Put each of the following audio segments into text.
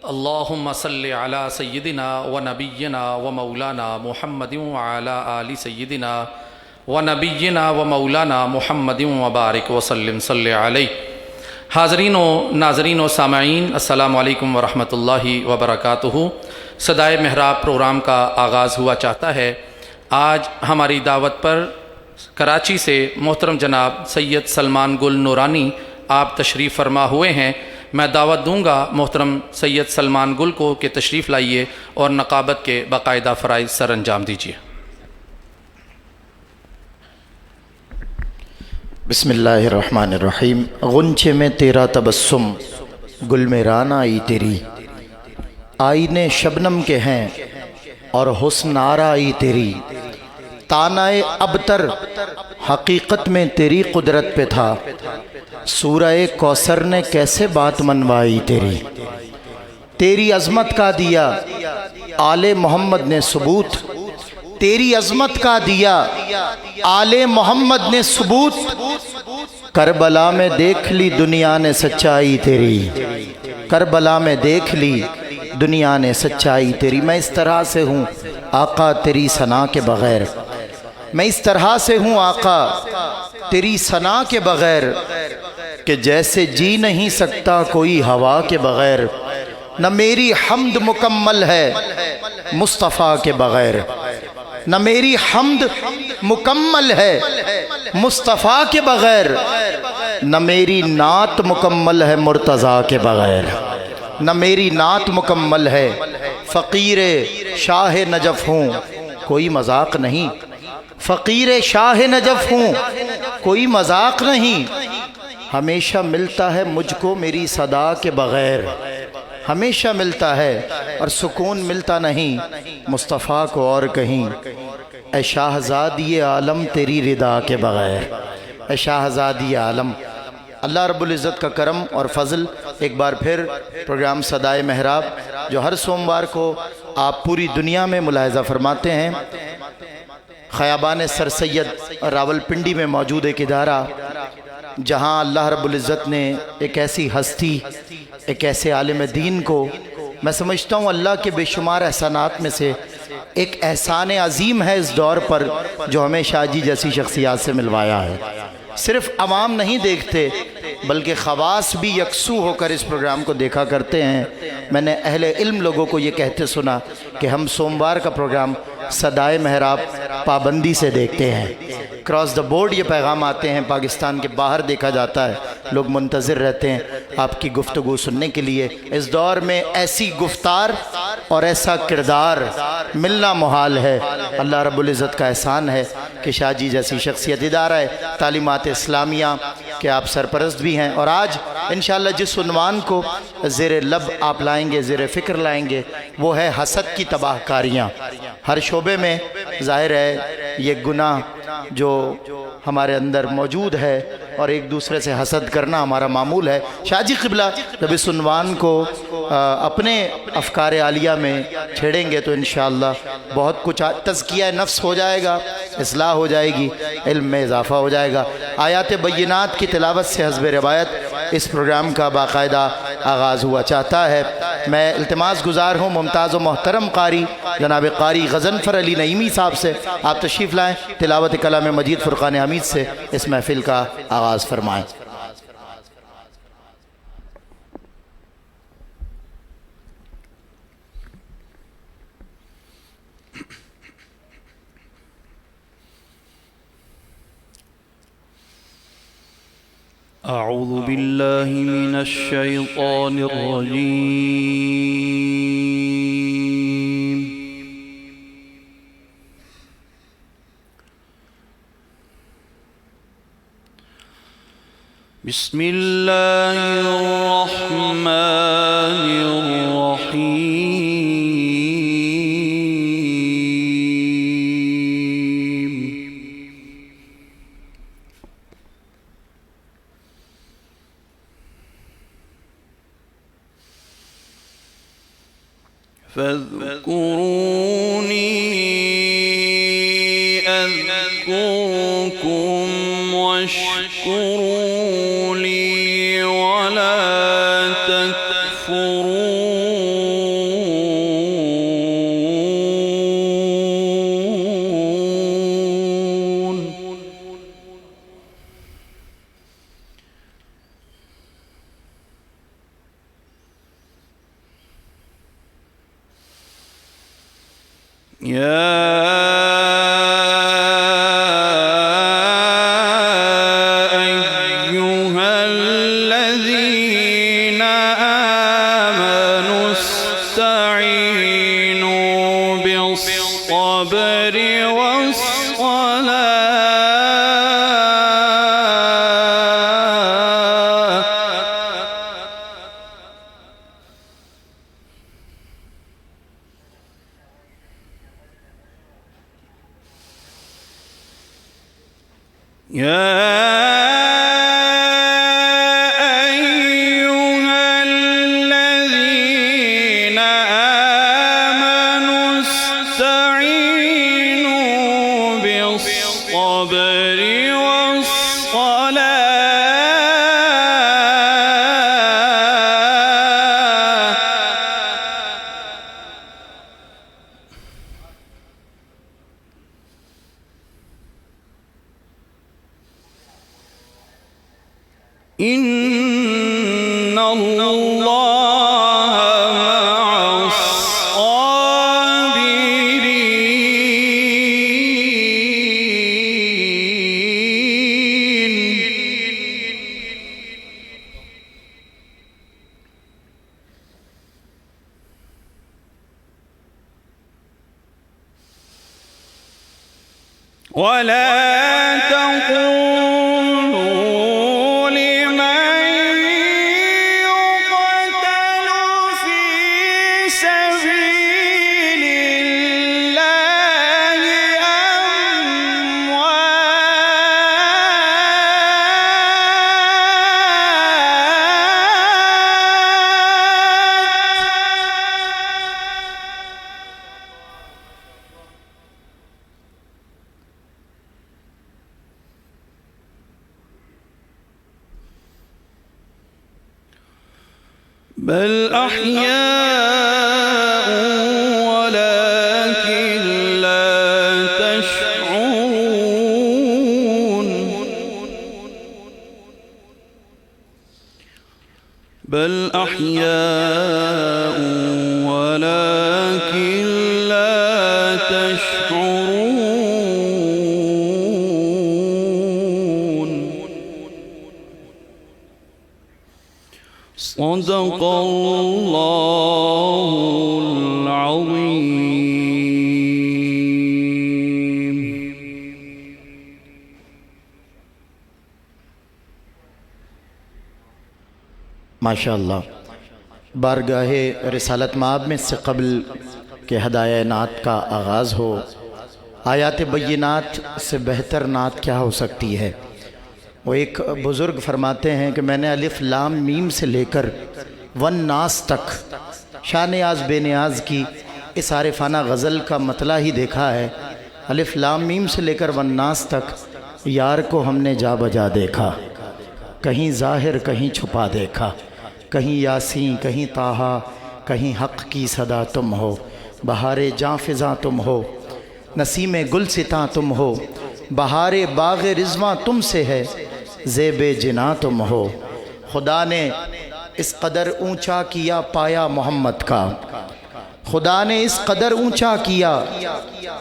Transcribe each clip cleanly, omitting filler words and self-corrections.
اللہم صلی علی سیدنا و نبینا و مولانا محمد وعلی آل سیدنا و نبینا و مولانا محمد وبارک وسلم صلی علیہ۔ حاضرین و ناظرین و سامعین، السلام علیکم ورحمۃ اللہ وبرکاتہ۔ صدائے محراب پروگرام کا آغاز ہوا چاہتا ہے۔ آج ہماری دعوت پر کراچی سے محترم جناب سید سلمان گل نورانی آپ تشریف فرما ہوئے ہیں۔ میں دعوت دوں گا محترم سید سلمان گل کو کہ تشریف لائیے اور نقابت کے باقاعدہ فرائض سر انجام دیجیے۔ بسم اللہ الرحمن الرحیم۔ غنچے میں تیرا تبسم، گل میں ران آئی تیری، آئینے شبنم کے ہیں اور حسن آرا آئی تیری، تانائے ابتر حقیقت میں تیری قدرت پہ تھا، سورہ کوثر نے کیسے بات منوائی تیری، تیری عظمت کا دیا آل محمد نے ثبوت، تیری عظمت کا دیا آل محمد نے ثبوت، کربلا میں دیکھ لی دنیا نے سچائی تیری، کربلا میں دیکھ لی دنیا نے سچائی تیری۔ میں اس طرح سے ہوں آقا تیری ثنا کے بغیر، میں اس طرح سے ہوں آقا تیری ثنا کے بغیر، کہ جیسے جی نہیں سکتا کوئی ہوا کے بغیر، نہ میری حمد مکمل ہے مصطفیٰ کے بغیر، نہ میری حمد مکمل ہے مصطفیٰ کے بغیر، نہ میری نعت مکمل ہے مرتضیٰ کے بغیر، نہ میری نعت مکمل ہے فقیر شاہ نجف ہوں کوئی مذاق نہیں، فقیر شاہ نجف ہوں کوئی مذاق نہیں، ہمیشہ ملتا ہے مجھ کو میری صدا کے بغیر، ہمیشہ ملتا ہے اور سکون ملتا نہیں مصطفیٰ کو اور کہیں، اے شاہزادی عالم تیری رضا کے بغیر، اے شاہزادی عالم۔ اللہ رب العزت کا کرم اور فضل، ایک بار پھر پروگرام صدائے محراب جو ہر سوموار کو آپ پوری دنیا میں ملاحظہ فرماتے ہیں، خیابان سر سید راولپنڈی میں موجود ایک ادارہ جہاں اللہ رب العزت نے ایک ایسی ہستی، ایک ایسے عالم دین کو، میں سمجھتا ہوں اللہ کے بے شمار احسانات میں سے ایک احسان عظیم ہے اس دور پر، جو ہمیں شاہ جی جیسی شخصیات سے ملوایا ہے۔ صرف عوام نہیں دیکھتے بلکہ خواص بھی یکسو ہو کر اس پروگرام کو دیکھا کرتے ہیں۔ میں نے اہل علم لوگوں کو یہ کہتے سنا کہ ہم سوموار کا پروگرام صدائے محراب پابندی سے دیکھتے ہیں، کراس دا بورڈ یہ پیغام آتے ہیں، پاکستان کے باہر دیکھا جاتا ہے، لوگ منتظر رہتے ہیں آپ کی گفتگو سننے کے لیے۔ اس دور میں ایسی گفتار اور ایسا کردار ملنا محال ہے۔ اللہ رب العزت کا احسان ہے کہ شاہ جی جیسی شخصیت، ادارہ تعلیمات اسلامیہ کہ آپ سرپرست بھی ہیں، اور آج انشاءاللہ جس عنوان کو زیر لب آپ لائیں گے، زیر فکر لائیں گے، وہ ہے حسد کی تباہ کاریاں۔ ہر شعبے میں ظاہر ہے یہ گناہ جو ہمارے اندر موجود ہے، اور ایک دوسرے سے حسد کرنا ہمارا معمول ہے۔ شاہ جی قبلہ جب اس عنوان کو اپنے افکار عالیہ میں چھیڑیں گے تو انشاءاللہ بہت کچھ تزکیہ نفس ہو جائے گا، اصلاح ہو جائے گی، علم میں اضافہ ہو جائے گا۔ آیات بینات کی تلاوت سے حسب روایت اس پروگرام کا باقاعدہ آغاز ہوا چاہتا ہے۔ میں التماس گزار ہوں ممتاز و محترم قاری جناب قاری غضنفر علی نعیمی صاحب سے، آپ تشریف لائیں، تلاوت کلام مجید فرقان حمید سے اس محفل کا آغاز فرمائیں۔ اعوذ باللہ من الشیطان الرجیم، بسم اللہ الرحمن الرحیم، فاذكروني أذكركم واشكروا لي ولا تكفرون أيها الذين آمنوا استعينوا بالصبر إن الله مع الصابرين. ولا تقولوا لمن يقتل في سبيل الله بل أحياء ولكن لا تشعرون. بل أحياء ولكن لا تشعرون. صدق الله العظيم. ماشاءاللہ بارگاہ رسالت مآب میں سے قبل کہ ہدایہ نعت کا آغاز ہو، آیات بینات سے بہتر نعت کیا ہو سکتی ہے؟ وہ ایک بزرگ فرماتے ہیں کہ میں نے الف لام میم سے لے کر والناس تک شاہ نیاز بے نیاز کی اس عارفانہ غزل کا مطلع ہی دیکھا ہے. الف لام میم سے لے کر والناس تک یار کو ہم نے جا بجا دیکھا، کہیں ظاہر کہیں چھپا دیکھا، کہیں یاسین کہیں طٰہٰ، کہیں حق کی صدا تم ہو، بہار جاں فضاں تم ہو، نسیم گلستاں تم ہو، بہار باغ رضواں تم سے ہے، زیب جناں تم ہو. خدا نے اس قدر اونچا کیا پایا محمد کا، خدا نے اس قدر اونچا کیا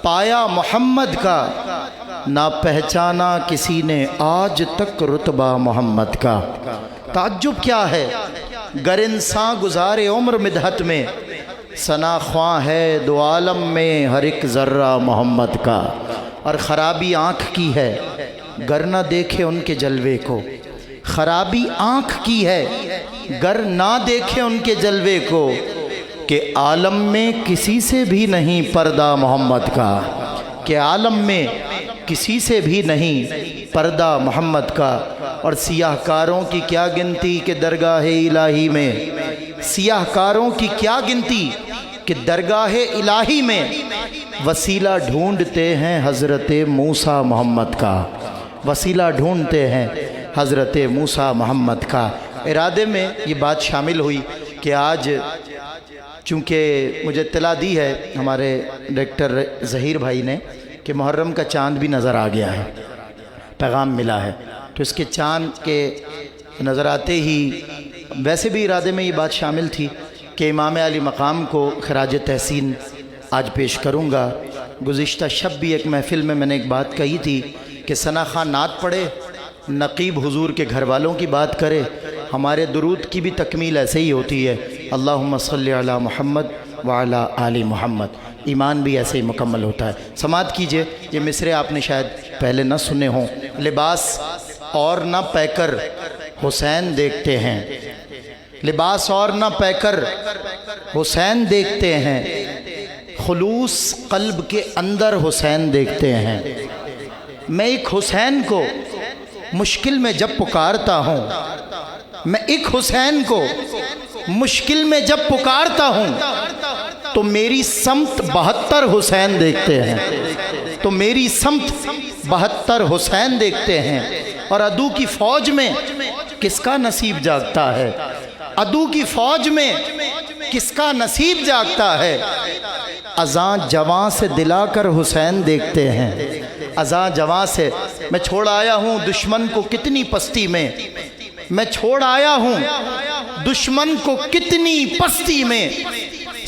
پایا محمد کا، نہ پہچانا کسی نے آج تک رتبہ محمد کا. تعجب کیا ہے گر انسان گزارے عمر مدحت میں، ثنا خواں ہے دو عالم میں ہر ایک ذرہ محمد کا. اور خرابی آنکھ کی ہے گر نہ دیکھے ان کے جلوے کو، خرابی آنکھ کی ہے گر نہ دیکھے ان کے جلوے کو، کہ عالم میں کسی سے بھی نہیں پردہ محمد کا، کہ عالم میں کسی سے بھی نہیں پردہ محمد کا. اور سیاہ کاروں کی کیا گنتی کہ درگاہ الہی میں، سیاہ کاروں کی کیا گنتی کہ درگاہ الہی میں وسیلہ ڈھونڈتے ہیں حضرت موسیٰ محمد کا، وسیلہ ڈھونڈتے ہیں حضرت موسیٰ محمد کا. ارادے میں یہ بات شامل ہوئی کہ آج چونکہ مجھے اطلاع دی ہے ہمارے ڈائریکٹر ظہیر بھائی نے کہ محرم کا چاند بھی نظر آ گیا ہے، پیغام ملا ہے، تو اس کے چاند کے نظر آتے ہی ویسے بھی ارادے میں یہ بات شامل تھی کہ امام علی مقام کو خراج تحسین آج پیش کروں گا۔ گزشتہ شب بھی ایک محفل میں نے ایک بات کہی تھی کہ ثنا خان نعت پڑھے، نقیب حضور کے گھر والوں کی بات کرے، ہمارے درود کی بھی تکمیل ایسے ہی ہوتی ہے، اللہم صلی علی محمد وعلی آل محمد، ایمان بھی ایسے ہی مکمل ہوتا ہے۔ سماعت کیجئے، یہ مصرے آپ نے شاید پہلے نہ سنے ہوں۔ لباس اور نہ پے کر حسین دیکھتے ہیں، لباس اور نہ پے کر حسین دیکھتے ہیں، خلوص قلب کے اندر حسین دیکھتے ہیں۔ میں ایک حسین کو مشکل میں جب پکارتا ہوں، میں ایک حسین کو مشکل میں جب پکارتا ہوں تو میری سمت 72 حسین دیکھتے ہیں، تو میری سمت 72 حسین دیکھتے ہیں۔ اور عدو کی فوج میں کس کا نصیب جاگتا ہے، عدو کی فوج میں کس کا نصیب جاگتا ہے۔ اذاں جواں سے دلا کر حسین دیکھتے ہیں، اذاں جواں سے۔ میں چھوڑ آیا ہوں دشمن کو کتنی پستی میں، میں چھوڑ آیا ہوں دشمن کو کتنی پستی میں،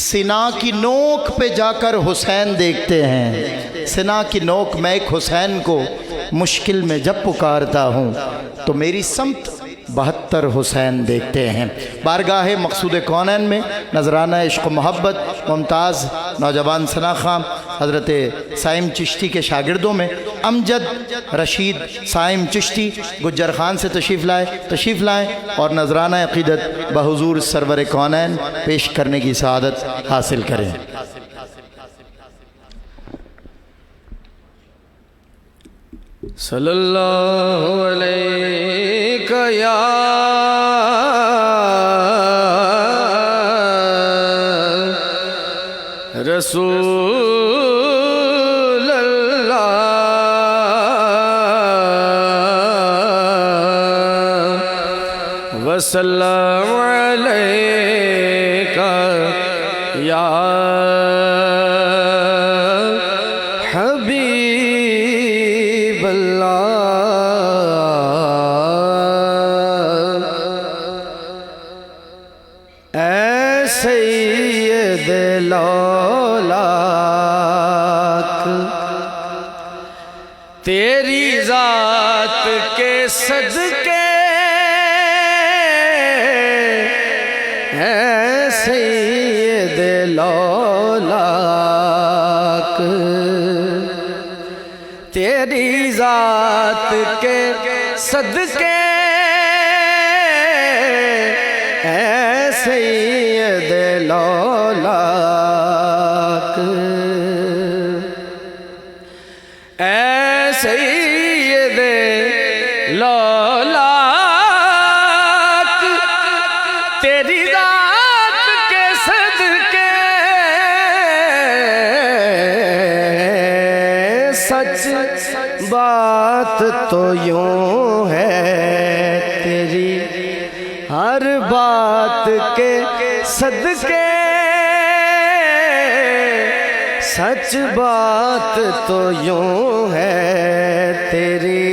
سنا کی نوک پہ جا کر حسین دیکھتے ہیں، سنا کی نوک۔ میں ایک حسین کو مشکل میں جب پکارتا ہوں تو میری سمت 72 حسین دیکھتے ہیں۔ بارگاہ مقصود کونین میں نذرانہ عشق و محبت ممتاز نوجوان ثنا خان حضرت سائم چشتی کے شاگردوں میں امجد رشید سائم چشتی گجر خان سے تشریف لائیں اور نذرانہ عقیدت بحضور سرور کونین پیش کرنے کی سعادت حاصل کریں۔ صلی اللہ علیہ یا رسول اللہ وسلم علیہ یا حبیب اللہ، اے سید الاولاق، تیری ذات کے صدقے اے سید الاولاق، تیری ذات کے صدقے اے سید الاولاق، اے سید الاولاق، تیری ذات کے صدقے سچ بات تو یوں ہے تیری، ہر بات کے صدقے سچ بات تو یوں ہے تیری،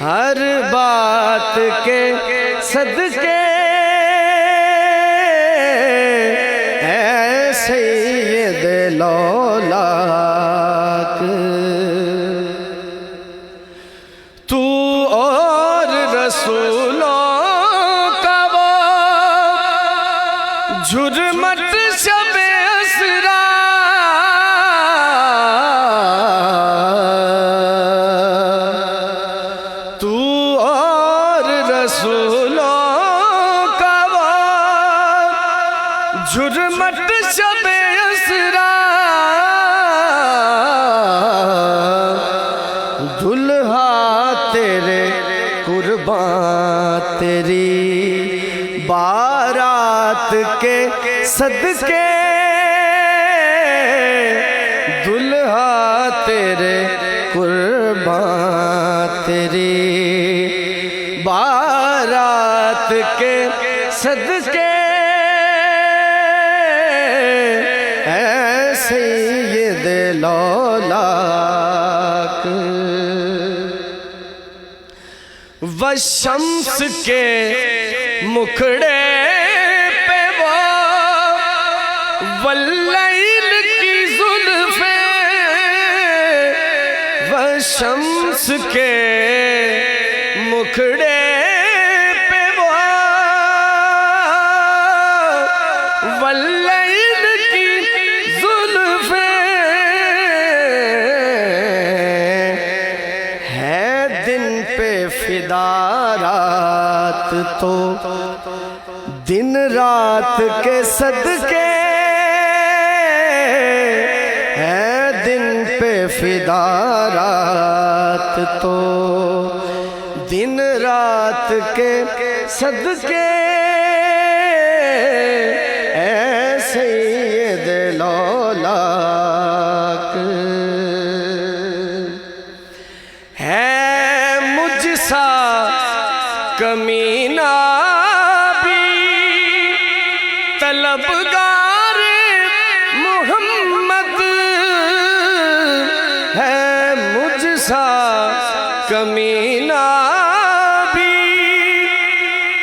ہر بات کے صدقے اے سید الاولاق، تو اور رسولوں کا وہ جھرمٹ شب اسرا، تو اور رسولوں کا وہ جھرمٹ شب اسرا، دلہا تیرے قربان تیری بارات کے صدقے، دلہا تیرے قربان تیری بارات کے صدقے اے سید الاولاق، والشمس کے مکھڑے پہ وہ واللیل شمس کے مکھڑے پہ وہ واللیل کی زلفیں ہے دن پہ فدا رات تو دن رات کے صدقے ہے دن پہ فدا رات تو دن رات کے صدقے اے سید لولاک ہے مجھ سا کمینہ طلبگار محمد ہے مجھ سا کمینہ بھی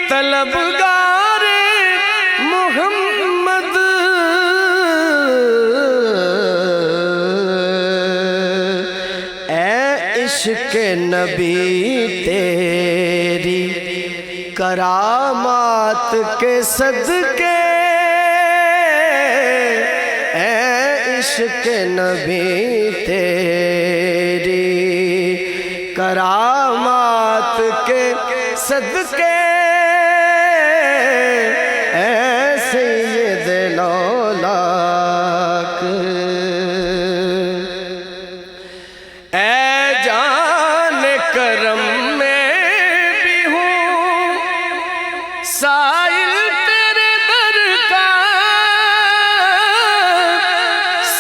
طلبگار محمد اے عشق نبی تیری کرامات کے صدقے عشق نبی تیری کرامات کے صدقے اے سید لولاک اے جان کرم میں بھی ہوں سائل تیرے در کا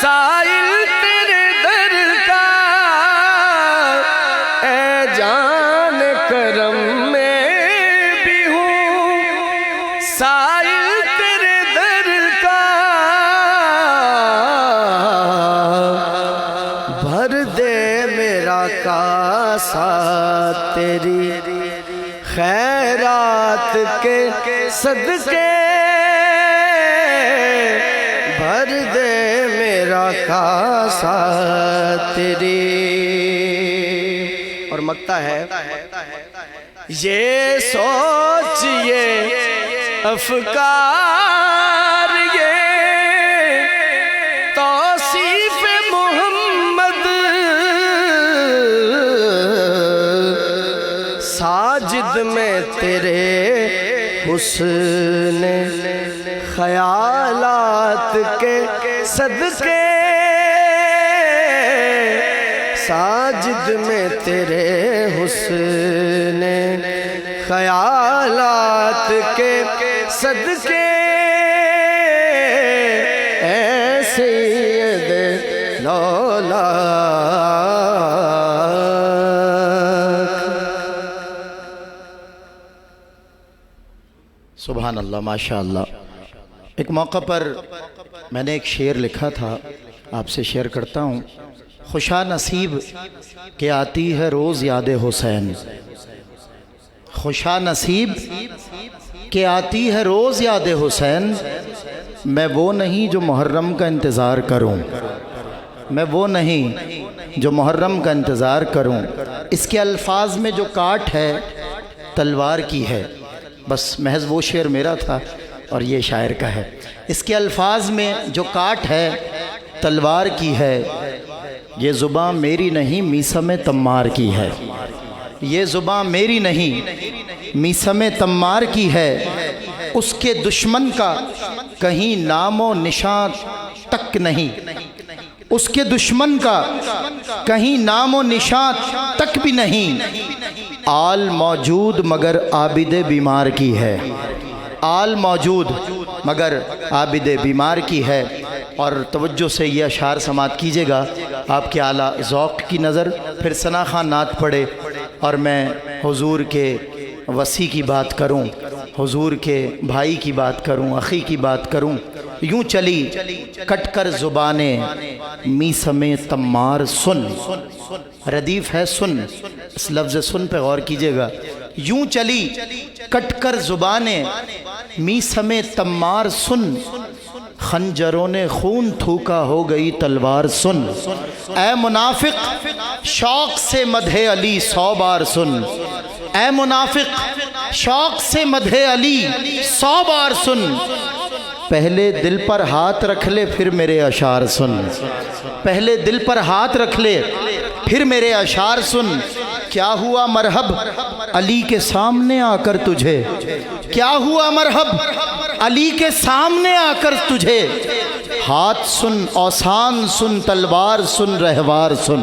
سائل تیرے در کا اے جان کرم میں بھی ہوں سائل تیرے در کا بھر دے میرا کاسا تیری خیرات کے صدقے بھر دے میرا کاسا تیری اور مکتا ہے یہ سوچ یہ افکار یہ توصیف محمد ساجد میں تیرے حسن خیالات کے صدقے ساجد میں تیرے حسن خیالات کے صدقے اے سید لولاک سبحان اللہ ماشاء اللہ۔ ایک موقع پر میں نے ایک شعر لکھا تھا، آپ سے شیئر کرتا ہوں۔ خوشا نصیب کہ آتی ہے روز یاد حسین، خوشا نصیب کہ آتی ہے روز یاد حسین، میں وہ نہیں جو محرم کا انتظار کروں، میں وہ نہیں جو محرم کا انتظار کروں۔ اس کے الفاظ میں جو کاٹ ہے تلوار کی ہے، بس محض وہ شعر میرا تھا اور یہ شاعر کا ہے۔ اس کے الفاظ میں جو کاٹ ہے تلوار کی ہے، یہ زباں میری نہیں میثم تمار کی ہے، یہ زباں میری نہیں میثم تمار کی ہے۔ اس کے دشمن کا کہیں نام و نشان تک نہیں، اس کے دشمن کا کہیں نام و نشان تک بھی نہیں، آل موجود مگر عابد بیمار کی ہے، آل موجود مگر عابد بیمار کی ہے۔ اور توجہ سے یہ اشعار سماعت کیجیے گا، آپ کے اعلیٰ ذوق کی نظر پھر ثنا خان نعت پڑھے اور میں حضور کے وصی کی بات کروں، حضور کے بھائی کی بات کروں، اخی کی بات کروں۔ یوں چلی کٹ کر زبانیں میثم تمار سن، ردیف ہے سن، اس لفظ سن پہ غور کیجیے گا۔ یوں چلی کٹ کر زبانیں میثم تمار سن، خنجروں نے خون تھوکا ہو گئی تلوار سن، اے منافق شوق سے مدح علی 100 بار سن، اے منافق شوق سے مدح علی 100 بار سن، پہلے دل پر ہاتھ رکھ لے پھر میرے اشعار سن، پہلے دل پر ہاتھ رکھ لے پھر میرے اشعار سن، کیا ہوا مرحب علی کے سامنے آ کر تجھے، کیا ہوا مرحب علی کے سامنے آ کر تجھے، ہاتھ سن اوسان سن تلوار سن رہوار سن،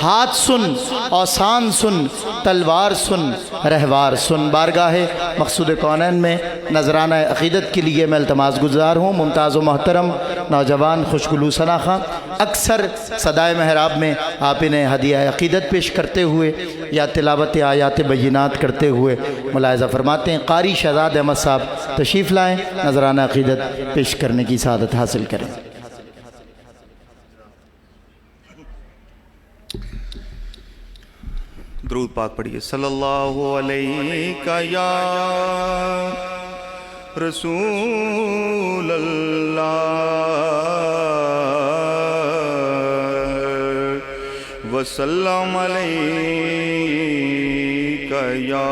ہاتھ سن اوسان سن تلوار سن رہوار سن۔ بارگاہ مقصود کونین میں نذرانہ عقیدت کے لیے میں التماس گزار ہوں ممتاز و محترم نوجوان خوشگلو ثنا خان، اکثر صدائے محراب میں آپ انہیں ہدیہ عقیدت پیش کرتے ہوئے یا تلاوت آیات بینات کرتے ہوئے ملاحظہ فرماتے ہیں۔ قاری شہزاد احمد صاحب تشریف لائیں، نذرانہ عقیدت پیش کرنے کی سعادت حاصل کریں۔ درود پاک پڑھیے۔ صلی اللہ علیہ یا رسول اللہ وسلم علیہ یا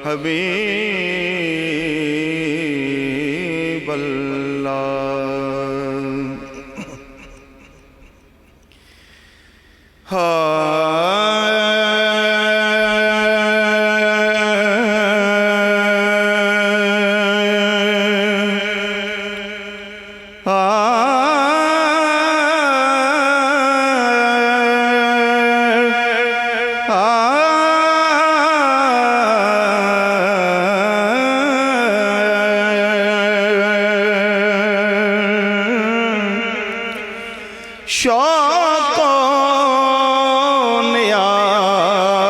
حبیب اللہ۔ شوق و نیاز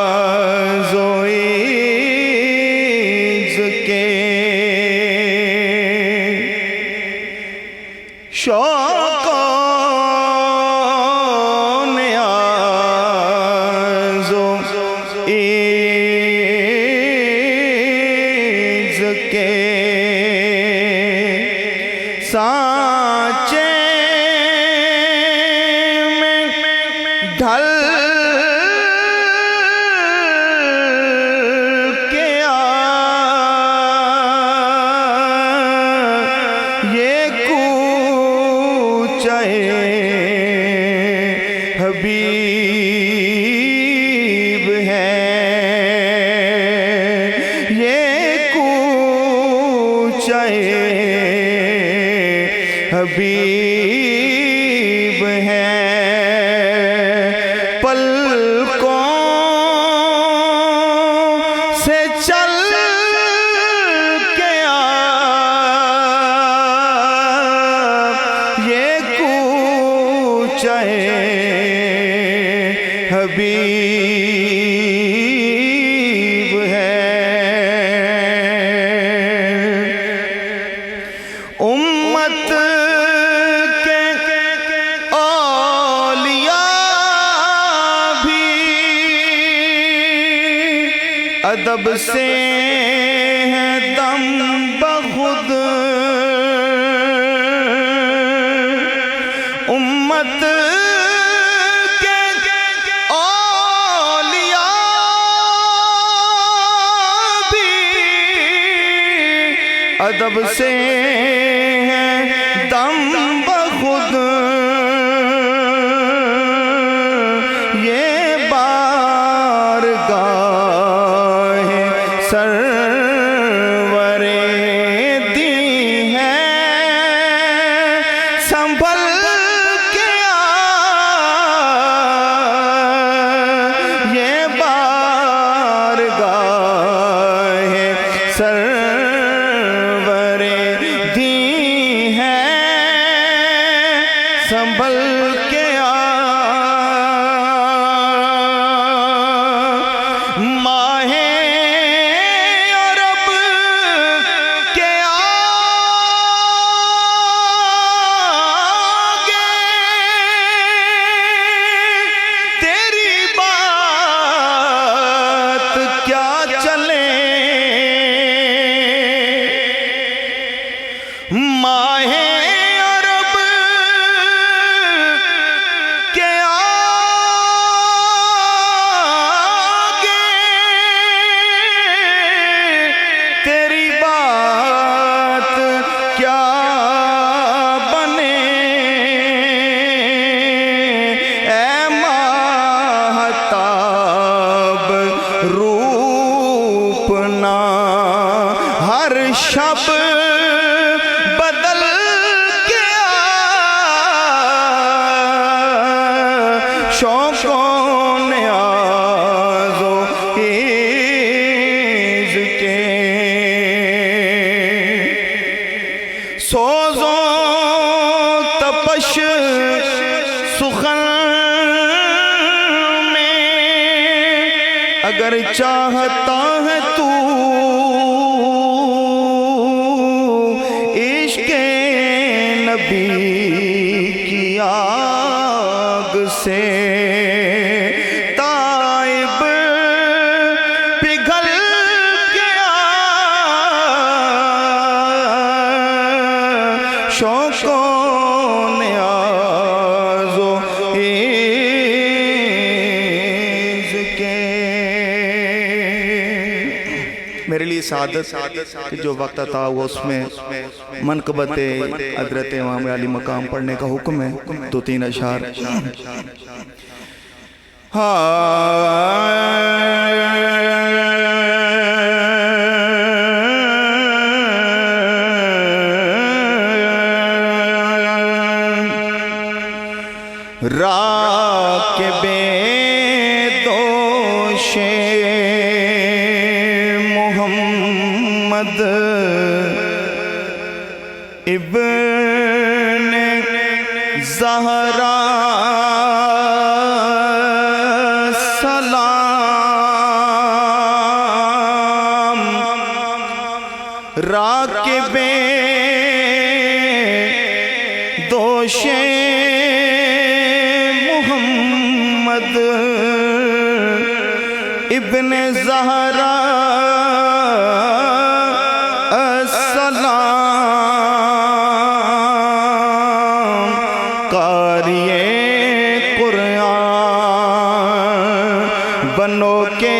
و عز کے، شوق و نیاز و عز کے سانچے ڈھل کے آ، یہ کوچہ حبیب ہے، یہ کوچہ حبیب ہے، پلکوں سے چل کے آ، یہ کوچہ حبیب ہے، امت کے اولیاء بھی ادب سے ہیں دم بخود، امت کے اولیاء بھی ادب سے ہیں دم بخود، یہ بارگاہ سرور دی ہے، سنبھل کے آ، یہ بارگاہ سرور دی ہے، ماہ عرب کے آگے تیری بات کیا بنے، اے ماہتاب روپنا ہر شب بدل گیا، شوقوں نیاز و عز کے سوزوں تپش سخن میں اگر چاہتا ہے تو عشق نبی کی آگ سے تائب پگھل گیا، شوقوں نیاز و عز کے۔ میرے لیے سعادت کہ جو وقت تھا وہ اس میں منقبت حضرت امام علی مقام پڑھنے کا حکم ہے، تو 3 اشعار۔ راکب دوش محمد ابن زہرا سلام، راکب دوش محمد ابن زہرا السلام، قاری قرآن بنو کے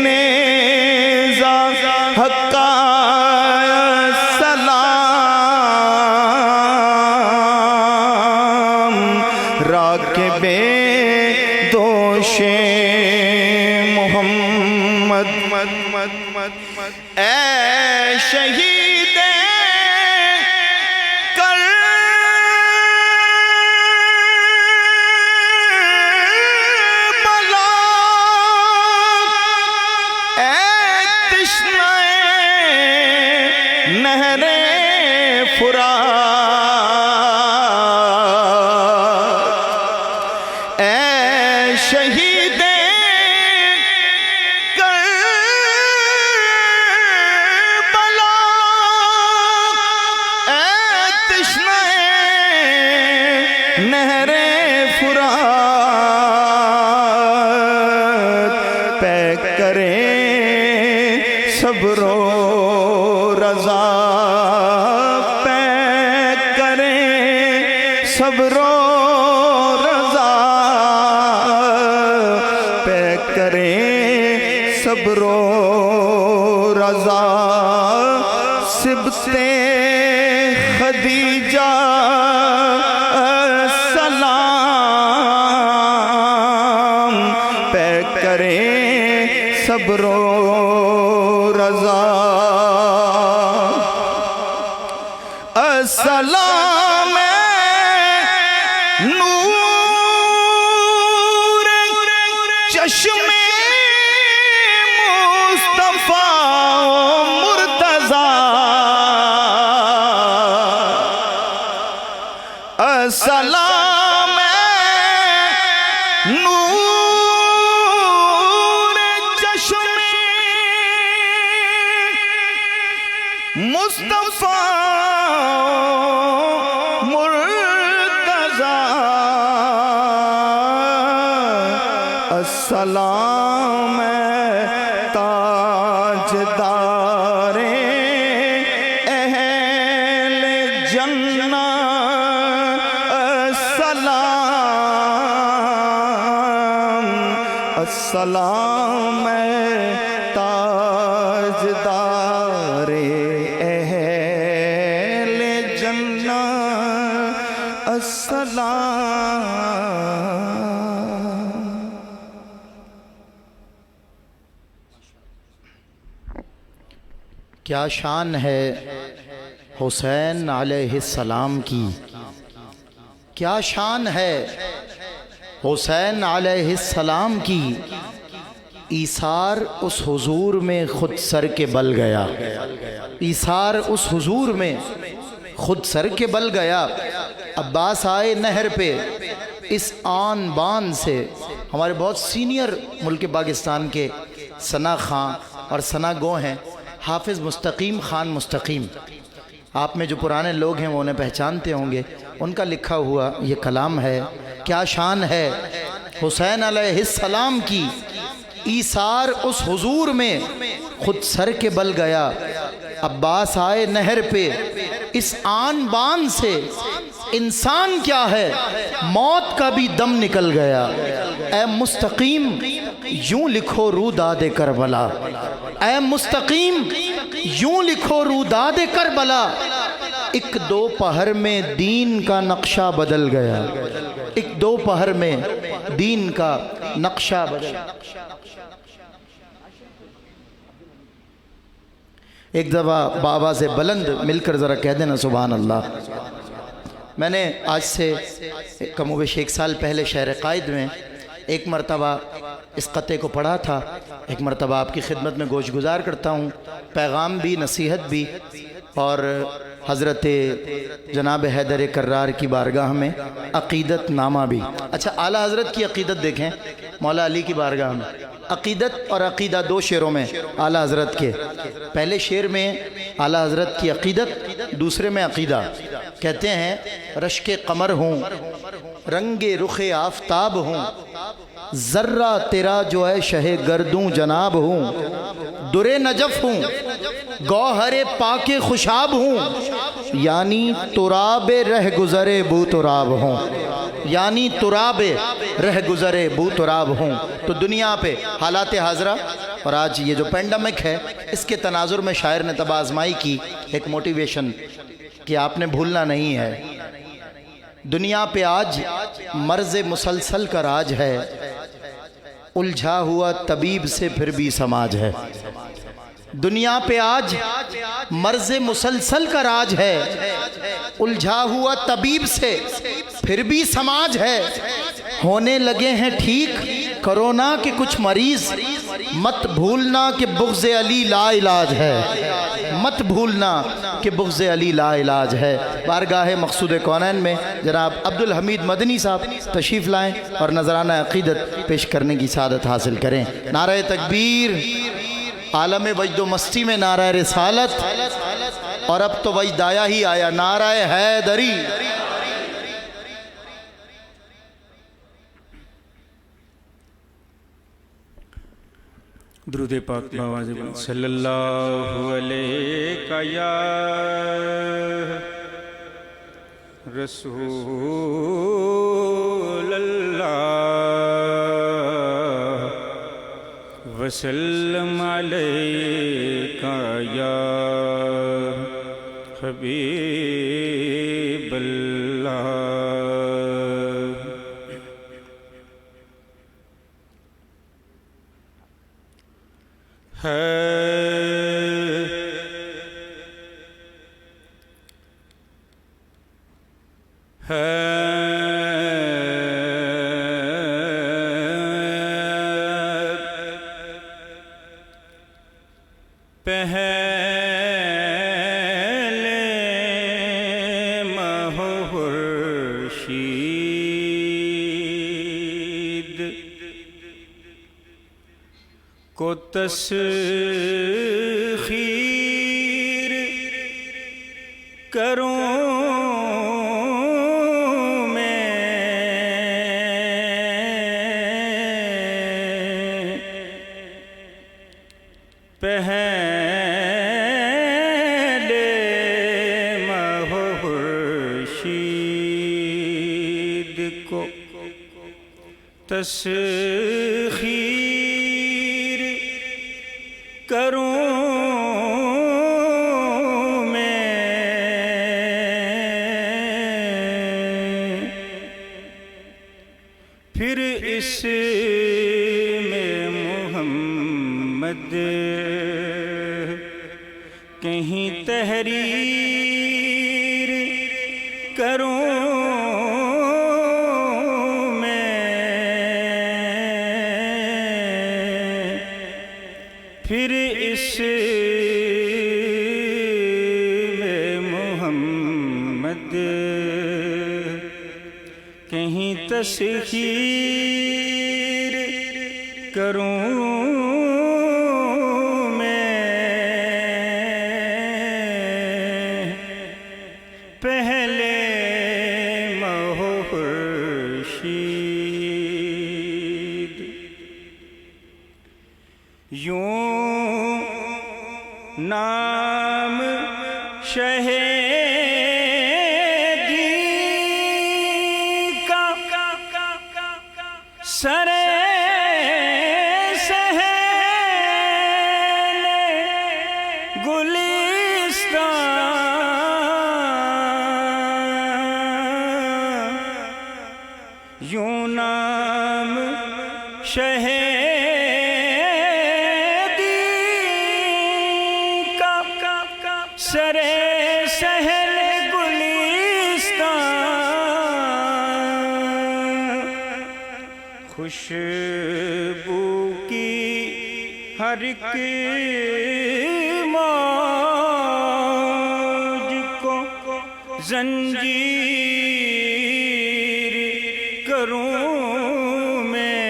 نیزہ حق السلام، راکب دوش محمد، اے شہید کربلا، اے تشنہ نہر فرات، اے شہید کربلا، اے تشنہ نہر فرات، پے کریں صبر و رضا، پے کریں صبر و رضا، پے کریں صبر و رضا، سبط خدیجہ السلام، پے کریں صبر و رضا، السلام نور چشم مصطفیٰ مرتضیٰ، السلام نور چشم مصطفیٰ مرتضیٰ، السلام تاجدار اہل جنہ السلام السلام تاجدار اہل جنہ السلام. کیا شان ہے حسین علیہ السلام کی، کیا شان ہے حسین علیہ السلام کی، ایثار اس حضور میں خود سر کے بل گیا، ایثار اس حضور میں خود سر کے بل گیا. عباس آئے نہر پہ اس آن بان سے. ہمارے بہت سینئر ملک پاکستان کے ثنا خاں اور ثنا گو ہیں، حافظ مستقیم خان مستقیم. آپ میں جو پرانے لوگ ہیں وہ انہیں پہچانتے ہوں گے. ان کا لکھا ہوا یہ کلام ہے، کیا شان ہے حسین علیہ السلام کی، ایثار اس حضور میں خود سر کے بل گیا. عباس آئے نہر پہ اس آن بان سے، انسان کیا ہے موت کا بھی دم نکل گیا. اے مستقیم یوں لکھو روداد کربلا، اے مستقیم یوں لکھو روداد کربلا. ایک دو پہر میں دین کا نقشہ بدل گیا، ایک دو پہر میں دین کا نقشہ بدل. ایک دفعہ بابا سے بلند مل کر ذرا کہہ دینا سبحان اللہ. میں نے آج سے کم و بیش 1 سال پہلے شہر قائد میں ایک مرتبہ اس قطعے کو پڑھا تھا. ایک مرتبہ آپ کی خدمت میں گوش گزار کرتا ہوں، پیغام بھی، نصیحت بھی، اور حضرت جناب حیدر کرار کی بارگاہ میں عقیدت نامہ بھی. اچھا اعلیٰ حضرت کی عقیدت دیکھیں مولا علی کی بارگاہ میں. عقیدت اور عقیدہ 2 شعروں میں اعلیٰ حضرت کے. پہلے شعر میں اعلیٰ حضرت کی عقیدت، دوسرے میں عقیدہ. کہتے ہیں رشک قمر ہوں، رنگ رخ آفتاب ہوں، ذرہ تیرا جو ہے شہ گردوں جناب ہوں، در نجف ہوں، گوہر پاک خوشاب ہوں، یعنی تراب رہ گزرے بو تراب ہوں، یعنی تراب رہ گزرے بو تراب ہوں. تو دنیا پہ حالات حاضرہ اور آج یہ جو پینڈمک ہے، اس کے تناظر میں شاعر نے طب آزمائی کی ایک موٹیویشن کہ آپ نے بھولنا نہیں ہے. دنیا پہ آج مرض مسلسل کا راج ہے، الجھا ہوا طبیب سے پھر بھی سماج ہے. دنیا پہ آج مرض مسلسل کا راج ہے، الجھا ہوا طبیب سے پھر بھی سماج ہے. ہونے لگے ہیں ٹھیک کرونا کے کچھ مریض، مت بھولنا کہ بغض علی لا علاج ہے، مت بھولنا کہ بغض علی لا علاج ہے. بارگاہ مقصود کونین میں جناب عبدالحمید مدنی صاحب تشریف لائیں اور نذرانہ عقیدت پیش کرنے کی سعادت حاصل کریں. نعرہ تکبیر، عالم وجد و مستی میں نعرہ رسالت، اور اب تو وجد آیا ہی آیا، نعرہ حیدری. درود پاک بآواز بلند صلی اللہ علیہ یا رسول اللہ وسلم علیہ یا حبیب اللہ. پہلے مہرشید کو تسخیر کروں پہلے مہر تسخیر کروں میں، پھر اس میں محمد کہیں تحریر کروں میں، پھر اس میں محمد کہیں تسخیر کروں میں، پہلے خورشید یوں نام شہیدی کا سر سہیل گلستان، یوں نام شہیدی کا سر سہیل گلستان، خوشبو کی ہر ایک موج کو زنجیر کروں میں،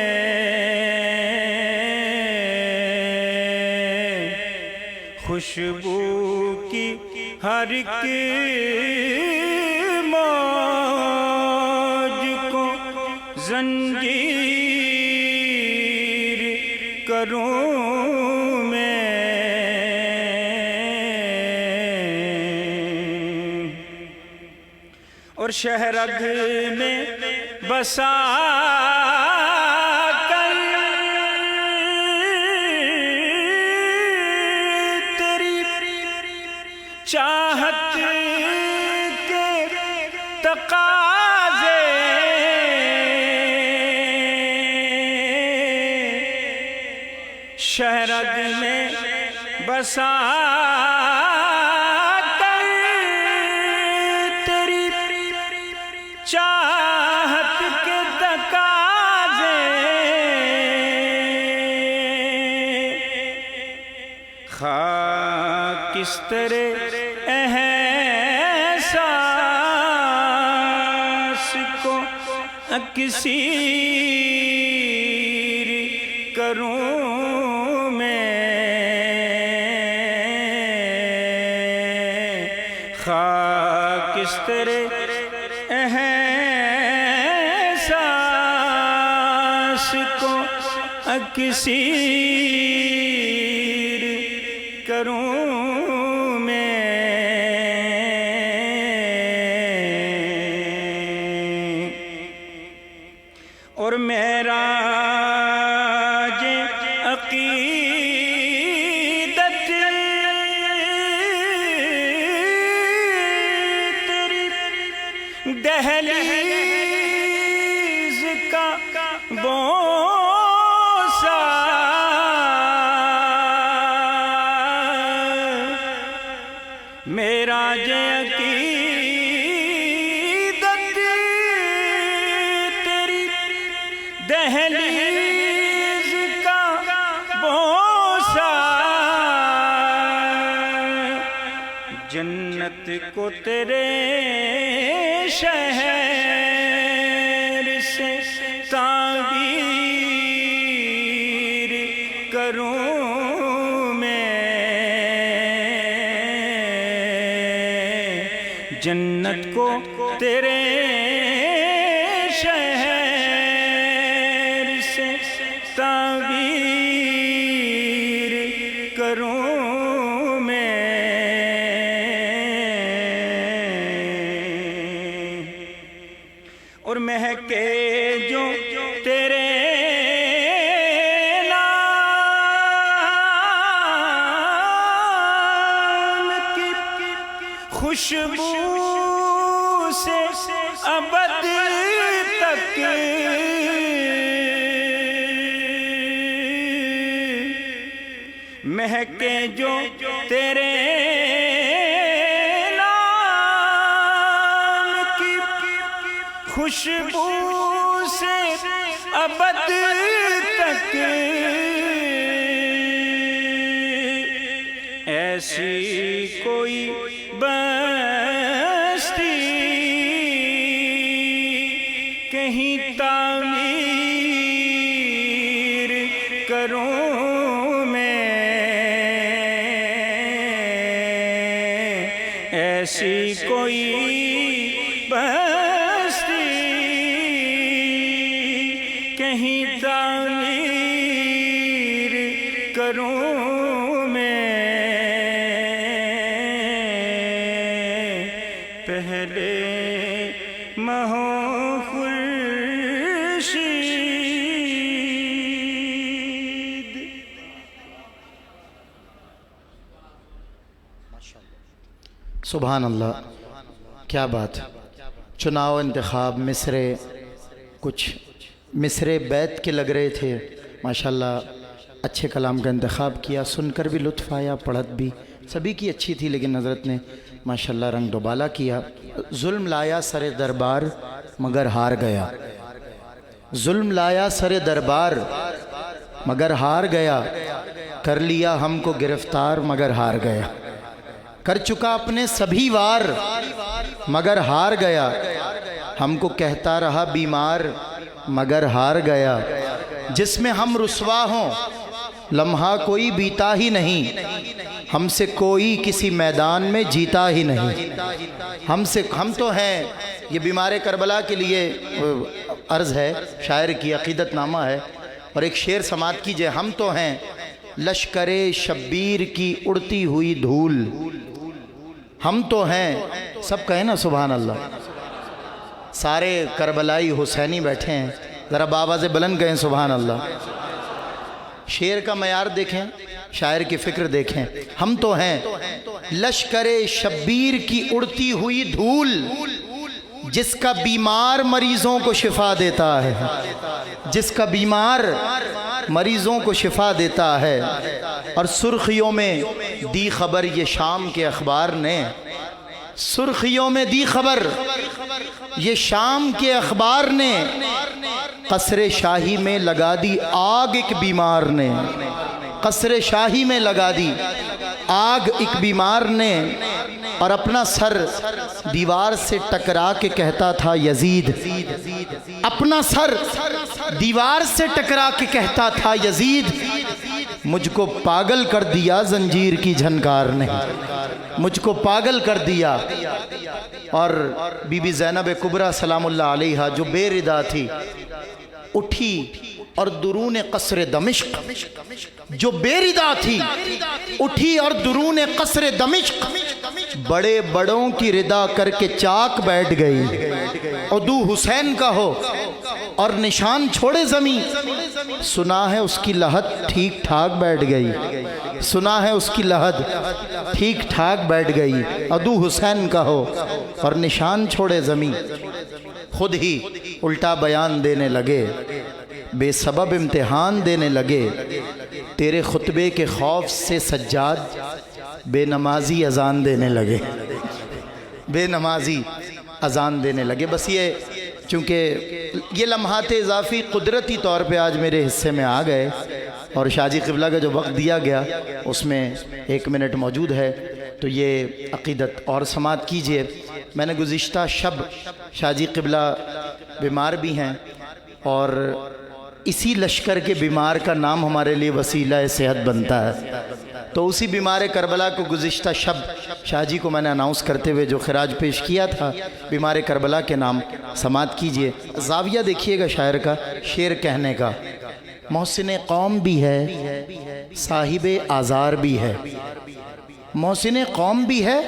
خوشبو کی ہر ایک موج کو زنجیر کروں میں، اور شہرگ میں بسا کر تیری چاہت کے تقاضے شہرگ میں بسا کر تیری چاہت کے تقاضے خاکستر احساس کو اکسیر کروں میں، خاکستر احساس کو اکسیر کروں میں، اور معراج عقیدت تیری دہلیز کا بوسہ، معراج عقیدت تیری دہلیز کا بوسہ، جنت کو تیرے شہر سے تعبیر کروں میں، جنت کو تیرے شہر سے تعبیر کروں میں، اور مہکے جو تیرے خوشبو سے ابد تک مہکے جو تیرے نام کی خوشبو سے ابد تک ایسی کوئی بستی کہیں تعمیر کروں میں، ایسی کوئی بستی کہیں تعمیر کروں میں، پہلے مہو خورشید۔ سبحان اللہ، کیا بات! چناؤ انتخاب مصرے، کچھ مصرے بیت کے لگ رہے تھے، ماشاءاللہ اچھے کلام کا انتخاب کیا، سن کر بھی لطف آیا، پڑھت بھی سبھی کی اچھی تھی، لیکن حضرت نے ماشاءاللہ رنگ دوبالا کیا۔ ظلم لایا سر دربار مگر ہار گیا، ظلم لایا سر دربار مگر ہار گیا، کر لیا ہم کو گرفتار مگر ہار گیا، کر چکا اپنے سبھی وار مگر ہار گیا، ہم کو کہتا رہا بیمار مگر ہار گیا، جس میں ہم رسوا ہوں لمحہ کوئی بیتا ہی نہیں، ہم سے کوئی کسی میدان میں جیتا ہی نہیں، ہم تو ہیں، یہ بیمار کربلا کے لیے عرض ہے، شاعر کی عقیدت نامہ ہے، اور ایک شعر سماعت کیجئے۔ ہم تو ہیں لشکر شبیر کی اڑتی ہوئی دھول، ہم تو ہیں، سب کہیں نا سبحان اللہ، سارے کربلائی حسینی بیٹھے ہیں، ذرا بآواز بلند کہیں سبحان اللہ۔ شعر کا معیار دیکھیں، شاعر کی فکر دیکھیں۔ ہم تو ہیں لشکر شبیر کی اڑتی ہوئی دھول، جس کا بیمار مریضوں کو شفا دیتا ہے، جس کا بیمار مریضوں کو شفا دیتا ہے، اور سرخیوں میں دی خبر یہ شام کے اخبار نے، سرخیوں میں دی خبر یہ شام کے اخبار نے، قصر شاہی میں لگا دی آگ ایک بیمار نے، قصر شاہی میں لگا دی آگ ایک بیمار نے، اور اپنا سر دیوار سے ٹکرا کے کہتا تھا یزید، اپنا سر دیوار سے ٹکرا کے کہتا تھا یزید، مجھ کو پاگل کر دیا زنجیر کی جھنکار نے، مجھ کو پاگل کر دیا۔ اور بی بی زینب کبریٰ سلام اللہ علیہہ جو بے ردا تھی، اٹھی اور درون قصر دمشق، جو بے ردا تھی اٹھی اور درون قصر دمشق، بڑے بڑوں کی ردا کر کے چاک بیٹھ گئی، عدو حسین کا ہو اور نشان چھوڑے زمین، سنا ہے اس کی لحد ٹھیک ٹھاک بیٹھ گئی، سنا ہے اس کی لحد ٹھیک ٹھاک بیٹھ گئی، عدو حسین کا ہو اور نشان چھوڑے زمین، خود ہی الٹا بیان دینے لگے، بے سبب امتحان دینے لگے، تیرے خطبے کے خوف سے سجاد بے نمازی اذان دینے لگے، بے نمازی اذان دینے لگے۔ بس یہ چونکہ یہ لمحات اضافی قدرتی طور پہ آج میرے حصے میں آ گئے، اور شاہ جی قبلہ کا جو وقت دیا گیا اس میں 1 منٹ موجود ہے، تو یہ عقیدت اور سماعت کیجئے۔ میں نے گزشتہ شب شاہ جی قبلہ بیمار بھی ہیں، اور اسی لشکر کے بیمار کا نام ہمارے لیے وسیلہ صحت بنتا ہے، تو اسی بیمار کربلا کو گزشتہ شب شاہ جی کو میں نے اناؤنس کرتے ہوئے جو خراج پیش کیا تھا بیمار کربلا کے نام، سماعت کیجئے۔ زاویہ دیکھیے گا شاعر کا، شعر کہنے کا، محسن قوم بھی ہے صاحب آزار بھی ہے، محسن قوم بھی ہے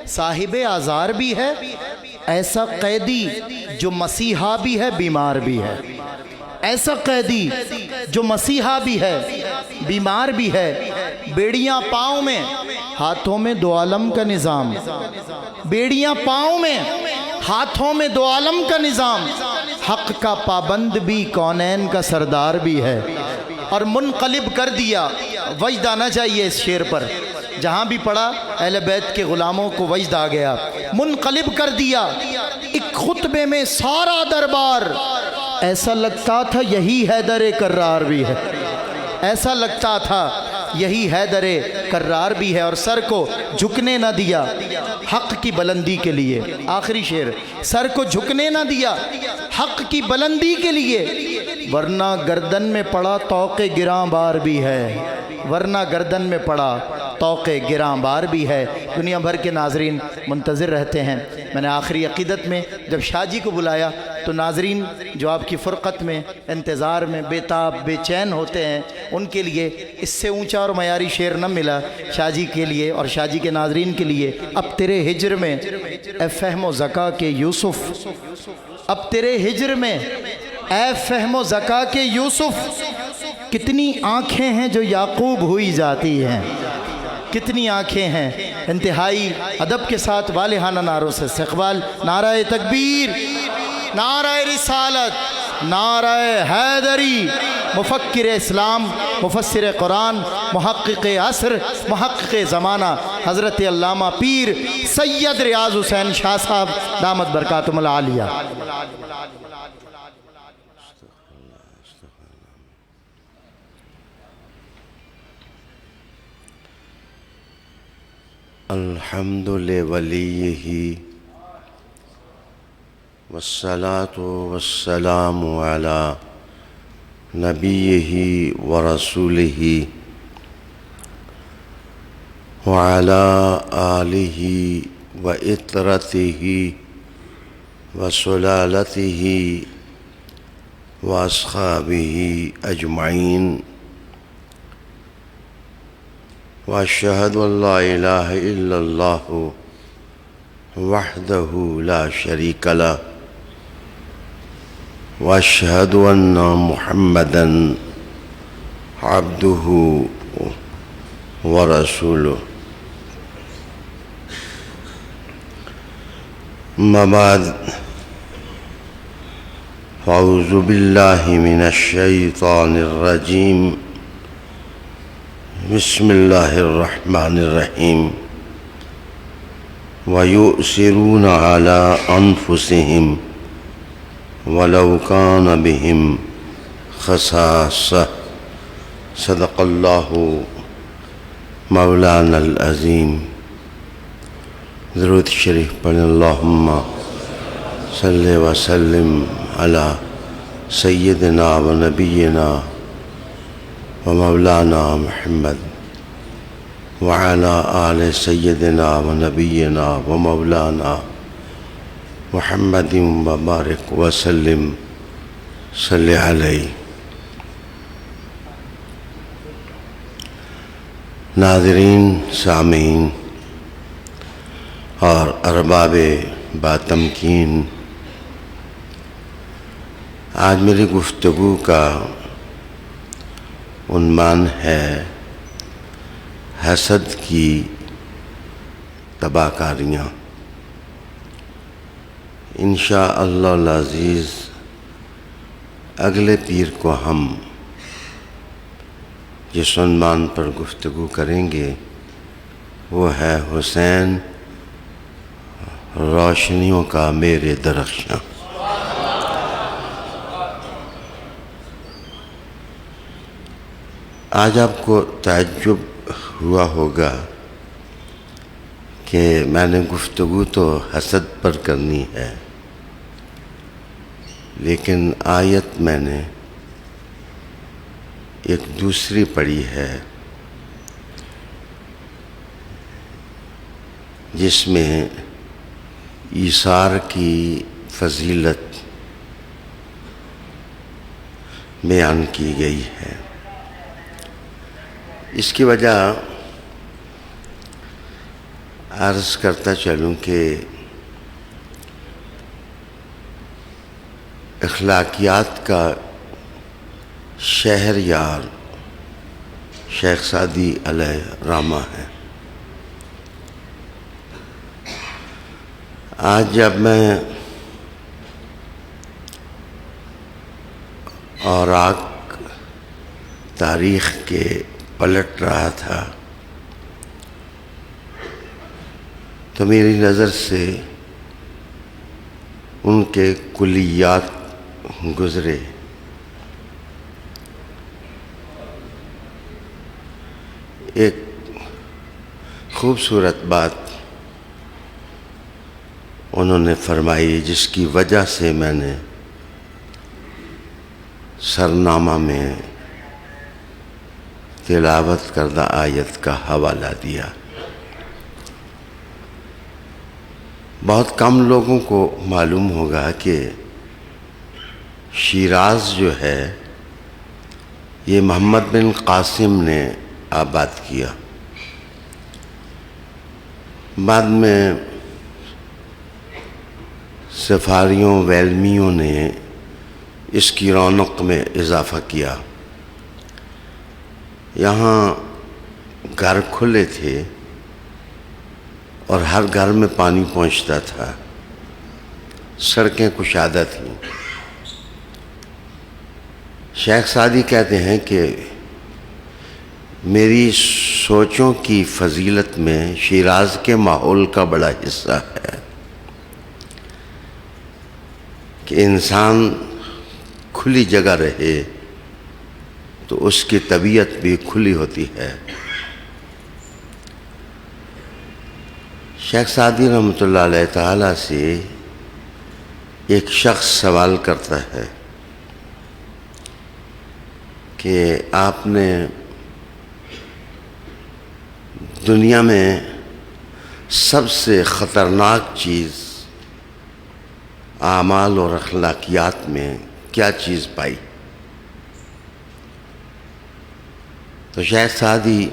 صاحب آزار بھی ہے، ایسا قیدی جو مسیحا بھی ہے بیمار بھی ہے، ایسا قیدی جو مسیحا بھی ہے بیمار بھی ہے، بیڑیاں پاؤں میں ہاتھوں میں دو عالم کا نظام، بیڑیاں پاؤں میں، ہاتھوں میں دو عالم کا نظام، حق کا پابند بھی کونین کا سردار بھی ہے، اور منقلب کر دیا۔ وجد آنا چاہیے اس شعر پر، جہاں بھی پڑھا اہل بیت کے غلاموں کو وجد آ گیا۔ منقلب کر دیا ایک خطبے میں سارا دربار، ایسا لگتا تھا یہی حیدر کرار بھی ہے، ایسا لگتا تھا یہی حیدر کرار بھی ہے، اور سر کو جھکنے نہ دیا حق کی بلندی کے لیے۔ آخری شعر، سر کو جھکنے نہ دیا حق کی بلندی کے لیے، ورنہ گردن میں پڑا طوق گراں بار بھی ہے، ورنہ گردن میں پڑا طوق گراں بار بھی ہے۔ دنیا بھر کے ناظرین منتظر رہتے ہیں۔ میں نے آخری عقیدت میں جب شاہ جی کو بلایا تو ناظرین جو آپ کی فرقت میں انتظار میں بے تاب بے چین ہوتے ہیں، ان کے لیے اس سے اونچا اور معیاری شعر نہ ملا شاہ جی کے لیے اور شاہ جی کے ناظرین کے لیے۔ اب تیرے ہجر میں اے فہم و ذکا کے یوسف، اب تیرے ہجر میں اے فہم و ذکا کے یوسف، کتنی آنکھیں ہیں جو یعقوب ہوئی جاتی ہیں، کتنی آنکھیں ہیں۔ انتہائی ادب کے ساتھ والہانہ نعروں سے استقبال۔ نعرہ تکبیر، نعرہ رسالت، نعرہ حیدری، مفکر اسلام، مفسر قرآن، محقق عصر، محقق زمانہ، حضرت علامہ پیر سید ریاض حسین شاہ صاحب دامت برکاتہم العالیہ۔ الحمد لولیہ والصلاة والسلام علی نبیہ ورسولہ وعلی آلہ وإطرتہ وسلالتہ واصحابہ اجمعین، واشہد ان لا الہ الا اللہ وحدہ لا شریک لہ، واشہد ان محمدا عبدہ ورسولہ۔ اما بعد، فاعوذ باللہ من الشیطان الرجیم، بسم اللہ الرحمن الرحیم۔ وَيُؤْثِرُونَ عَلَىٰ أَنفُسِهِمْ وَلَوْ كَانَ بِهِمْ خَصَاصَةٌ۔ صدق اللہ مولانا العظیم۔ درود شریف پڑھیں۔ اللہم صلی وسلم علی سیدنا و نبینا و مولانا محمد وعلی آل سیدنا و نبینا و مولانا محمد وبارک وسلم صلی علیہ۔ ناظرین، سامعین اور ارباب باتمکین، آج میری گفتگو کا عنوان ہے حسد کی تباہ کاریاں۔ انشاءاللہ العزیز اگلے پیر کو ہم جس عنوان پر گفتگو کریں گے وہ ہے حسین روشنیوں کا میرے درخشاں۔ آج آپ کو تعجب ہوا ہوگا کہ میں نے گفتگو تو حسد پر کرنی ہے، لیکن آیت میں نے ایک دوسری پڑھی ہے جس میں ایثار کی فضیلت بیان کی گئی ہے۔ اس کی وجہ عرض کرتا چلوں کہ اخلاقیات کا شہریار شیخ سعدی علیہ رحمہ ہے۔ آج جب میں اوراق تاریخ کے پلٹ رہا تھا تو میری نظر سے ان کے کلیات گزرے. ایک خوبصورت بات انہوں نے فرمائی جس کی وجہ سے میں نے سرنامہ میں تلاوت کردہ آیت کا حوالہ دیا. بہت کم لوگوں کو معلوم ہوگا کہ شیراز جو ہے یہ محمد بن قاسم نے آباد کیا. بعد میں سفاریوں ویلمیوں نے اس کی رونق میں اضافہ کیا. یہاں گھر کھلے تھے اور ہر گھر میں پانی پہنچتا تھا. سڑکیں کشادہ تھیں. شیخ سعدی کہتے ہیں کہ میری سوچوں کی فضیلت میں شیراز کے ماحول کا بڑا حصہ ہے کہ انسان کھلی جگہ رہے تو اس کی طبیعت بھی کھلی ہوتی ہے. شیخ سعدی رحمۃ اللہ علیہ تعالیٰ سے ایک شخص سوال کرتا ہے کہ آپ نے دنیا میں سب سے خطرناک چیز اعمال اور اخلاقیات میں کیا چیز پائی؟ تو شیخ سعدی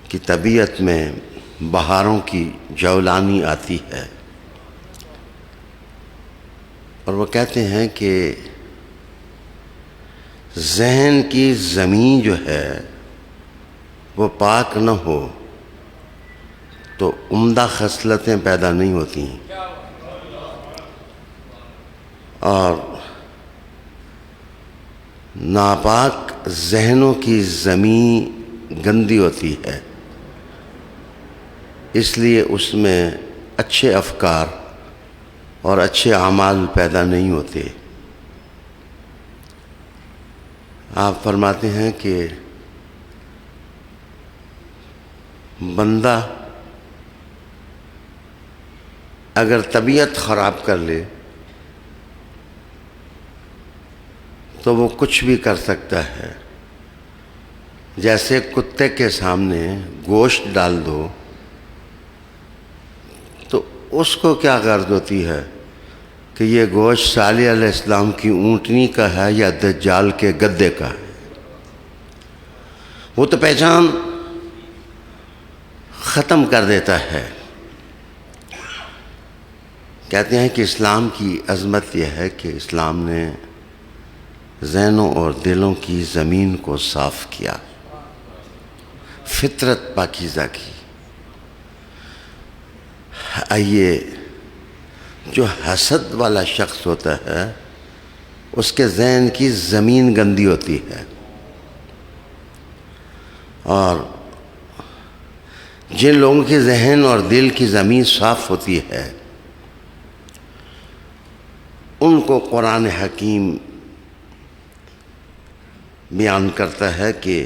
کی طبیعت میں بہاروں کی جولانی آتی ہے اور وہ کہتے ہیں کہ ذہن کی زمین جو ہے وہ پاک نہ ہو تو عمدہ خصلتیں پیدا نہیں ہوتی اور ناپاک ذہنوں کی زمین گندی ہوتی ہے. اس لیے اس میں اچھے افکار اور اچھے اعمال پیدا نہیں ہوتے. آپ فرماتے ہیں کہ بندہ اگر طبیعت خراب کر لے تو وہ کچھ بھی کر سکتا ہے. جیسے کتے کے سامنے گوشت ڈال دو تو اس کو کیا غرض ہوتی ہے کہ یہ گوشت صالح علیہ السلام کی اونٹنی کا ہے یا دجال کے گدے کا ہے. وہ تو پہچان ختم کر دیتا ہے. کہتے ہیں کہ اسلام کی عظمت یہ ہے کہ اسلام نے ذہنوں اور دلوں کی زمین کو صاف کیا، فطرت پاکیزہ کی. آئیے جو حسد والا شخص ہوتا ہے اس کے ذہن کی زمین گندی ہوتی ہے اور جن لوگوں کے ذہن اور دل کی زمین صاف ہوتی ہے ان کو قرآن حکیم بیان کرتا ہے کہ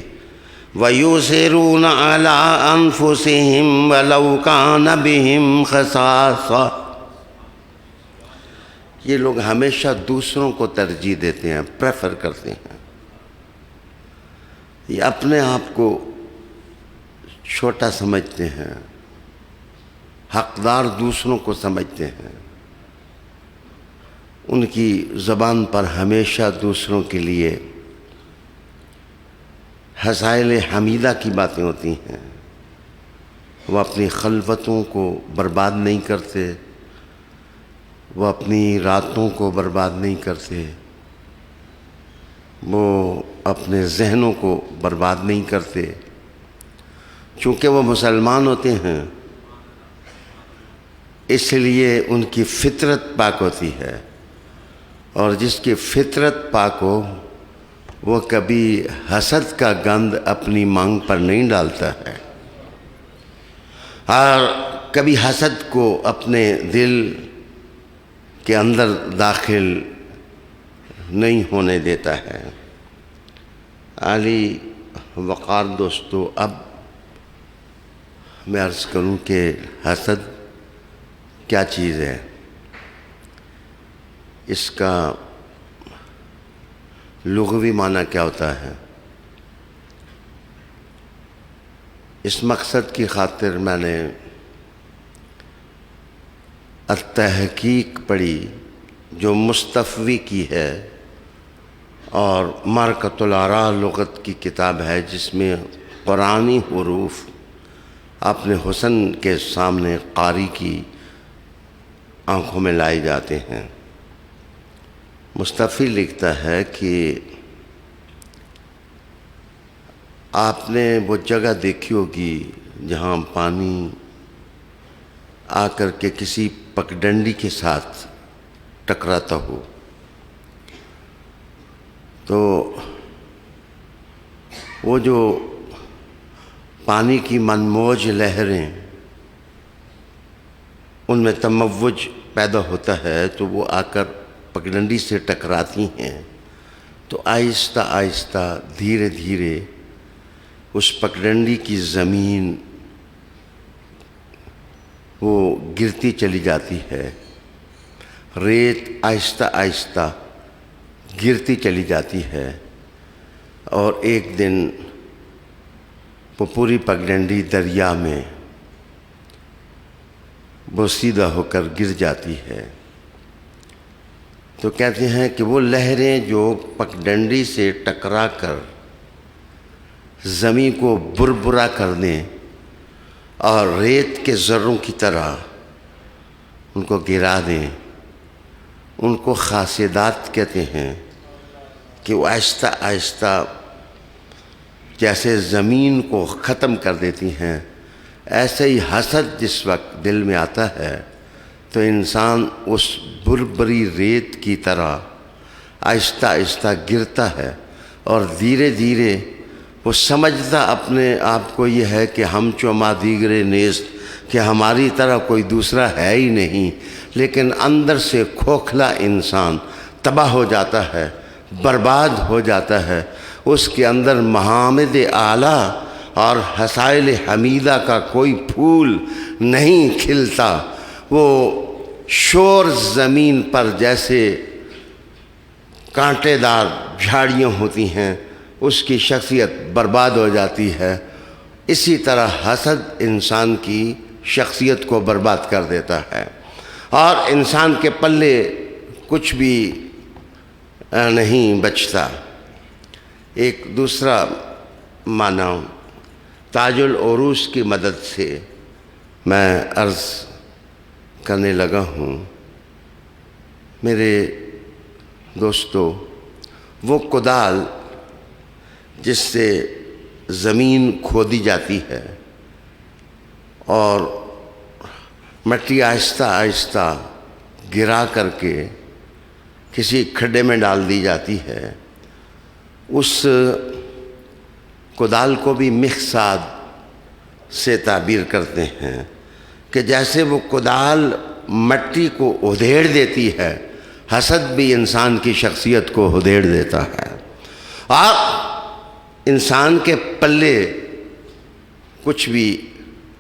وَيُؤْثِرُونَ عَلَىٰ أَنفُسِهِمْ وَلَوْ كَانَ بِهِمْ خَصَاصَةٌ. یہ لوگ ہمیشہ دوسروں کو ترجیح دیتے ہیں، پریفر کرتے ہیں. یہ اپنے آپ کو چھوٹا سمجھتے ہیں، حقدار دوسروں کو سمجھتے ہیں. ان کی زبان پر ہمیشہ دوسروں کے لیے حسائل حمیدہ کی باتیں ہوتی ہیں. وہ اپنی خلوتوں کو برباد نہیں کرتے، وہ اپنی راتوں کو برباد نہیں کرتے، وہ اپنے ذہنوں کو برباد نہیں کرتے. چونکہ وہ مسلمان ہوتے ہیں اس لیے ان کی فطرت پاک ہوتی ہے، اور جس کی فطرت پاک ہو وہ کبھی حسد کا گند اپنی مانگ پر نہیں ڈالتا ہے، اور کبھی حسد کو اپنے دل کے اندر داخل نہیں ہونے دیتا ہے۔ عالی وقار دوستو، اب میں عرض کروں کہ حسد کیا چیز ہے، اس کا لغوی معنی کیا ہوتا ہے۔ اس مقصد کی خاطر میں نے التحقیق پڑھی جو مستفوی کی ہے، اور معرکۃ الآراء لغت کی کتاب ہے، جس میں قرآنی حروف اپنے حسن کے سامنے قاری کی آنکھوں میں لائے جاتے ہیں۔ مستفی لکھتا ہے کہ آپ نے وہ جگہ دیکھی ہوگی جہاں پانی آ کر کے کسی پگڈنڈی کے ساتھ ٹکراتا ہو، تو وہ جو پانی کی منموج لہریں ان میں تموج پیدا ہوتا ہے، تو وہ آ کر پگڈنڈی سے ٹکراتی ہیں، تو آہستہ آہستہ دھیرے دھیرے اس پگڈنڈی کی زمین وہ گرتی چلی جاتی ہے، ریت آہستہ آہستہ گرتی چلی جاتی ہے، اور ایک دن وہ پوری پگڈنڈی دریا میں بوسیدہ ہو کر گر جاتی ہے۔ تو کہتے ہیں کہ وہ لہریں جو پگڈنڈی سے ٹکرا کر زمین کو بربرا کر دیں اور ریت کے ذروں کی طرح ان کو گرا دیں، ان کو خاصیدات کہتے ہیں، کہ وہ آہستہ آہستہ جیسے زمین کو ختم کر دیتی ہیں، ایسے ہی حسد جس وقت دل میں آتا ہے تو انسان اس بربری ریت کی طرح آہستہ آہستہ گرتا ہے، اور دھیرے دھیرے وہ سمجھتا اپنے آپ کو یہ ہے کہ ہم چوما دیگر نیست، کہ ہماری طرح کوئی دوسرا ہے ہی نہیں، لیکن اندر سے کھوکھلا انسان تباہ ہو جاتا ہے، برباد ہو جاتا ہے، اس کے اندر محامد اعلیٰ اور حسائل حمیدہ کا کوئی پھول نہیں کھلتا، وہ شور زمین پر جیسے کانٹے دار جھاڑیاں ہوتی ہیں، اس کی شخصیت برباد ہو جاتی ہے۔ اسی طرح حسد انسان کی شخصیت کو برباد کر دیتا ہے، اور انسان کے پلے کچھ بھی نہیں بچتا۔ ایک دوسرا معنی تاج العروس کی مدد سے میں عرض کرنے لگا ہوں۔ میرے دوستو، وہ کدال جس سے زمین کھودی جاتی ہے اور مٹی آہستہ آہستہ گرا کر کے کسی کھڈے میں ڈال دی جاتی ہے، اس کدال کو بھی مخصاد سے تعبیر کرتے ہیں، کہ جیسے وہ کدال مٹی کو ادھیڑ دیتی ہے، حسد بھی انسان کی شخصیت کو ادھیڑ دیتا ہے، اور انسان کے پلے کچھ بھی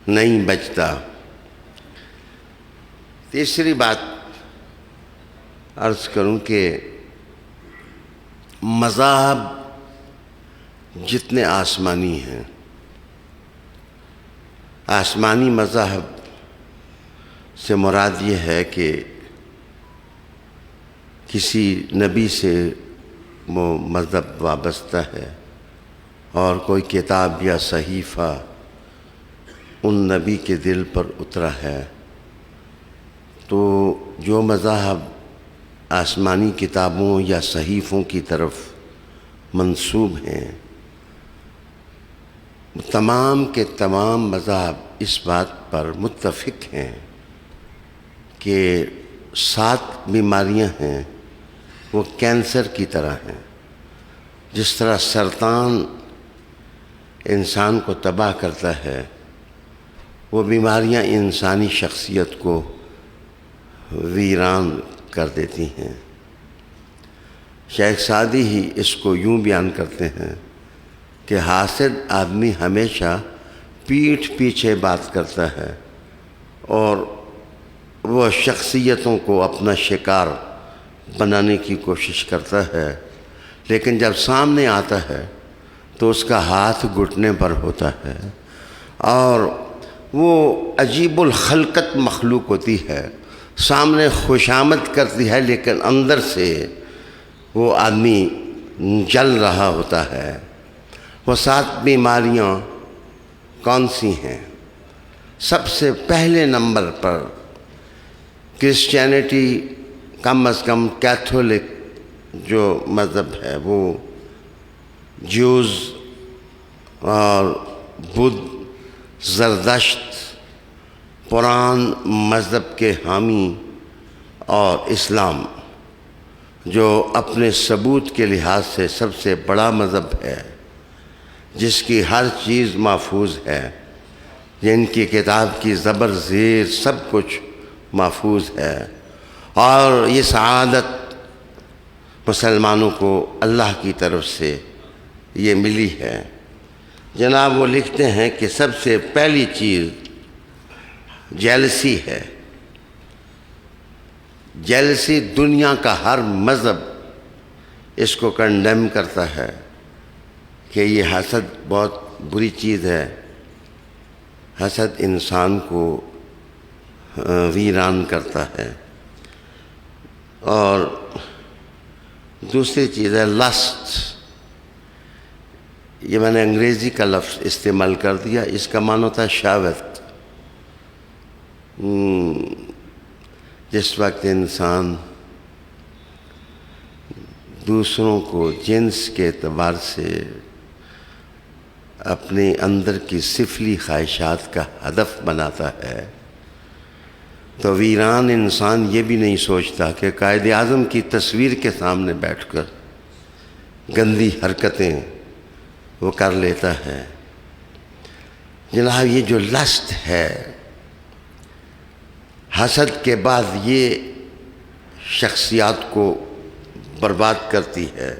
نہیں بچتا۔ تیسری بات عرض کروں کہ مذاہب جتنے آسمانی ہیں، آسمانی مذاہب سے مراد یہ ہے کہ کسی نبی سے وہ مذہب وابستہ ہے، اور کوئی کتاب یا صحیفہ ان نبی کے دل پر اترا ہے، تو جو مذاہب آسمانی کتابوں یا صحیفوں کی طرف منسوب ہیں، تمام کے تمام مذاہب اس بات پر متفق ہیں کہ 7 بیماریاں ہیں وہ کینسر کی طرح ہیں. جس طرح سرطان انسان کو تباہ کرتا ہے، وہ بیماریاں انسانی شخصیت کو ویران کر دیتی ہیں. شیخ سعدی ہی اس کو یوں بیان کرتے ہیں کہ حاسد آدمی ہمیشہ پیٹھ پیچھے بات کرتا ہے اور وہ شخصیتوں کو اپنا شکار بنانے کی کوشش کرتا ہے، لیکن جب سامنے آتا ہے تو اس کا ہاتھ گھٹنے پر ہوتا ہے اور وہ عجیب الخلقت مخلوق ہوتی ہے. سامنے خوشامد کرتی ہے لیکن اندر سے وہ آدمی جل رہا ہوتا ہے. وہ 7 بیماریاں کون سی ہیں؟ سب سے پہلے نمبر پر کرسچینٹی، کم از کم کیتھولک جو مذہب ہے وہ جوز اور بدھ، زردشت، قرآن مذہب کے حامی، اور اسلام جو اپنے ثبوت کے لحاظ سے سب سے بڑا مذہب ہے، جس کی ہر چیز محفوظ ہے، جن کی کتاب کی زبر زیر سب کچھ محفوظ ہے. اور یہ سعادت مسلمانوں کو اللہ کی طرف سے یہ ملی ہے. جناب وہ لکھتے ہیں کہ سب سے پہلی چیز جیلسی ہے. جیلسی دنیا کا ہر مذہب اس کو کنڈیم کرتا ہے کہ یہ حسد بہت بری چیز ہے. حسد انسان کو ویران کرتا ہے. اور دوسری چیز ہے لسٹ. یہ میں نے انگریزی کا لفظ استعمال کر دیا، اس کا معنی ہوتا ہے شہوت. جس وقت انسان دوسروں کو جنس کے اعتبار سے اپنے اندر کی سفلی خواہشات کا ہدف بناتا ہے، تو ویران انسان یہ بھی نہیں سوچتا کہ قائد اعظم کی تصویر کے سامنے بیٹھ کر گندی حرکتیں وہ کر لیتا ہے. جناب یہ جو لسٹ ہے، حسد کے بعد یہ شخصیات کو برباد کرتی ہے.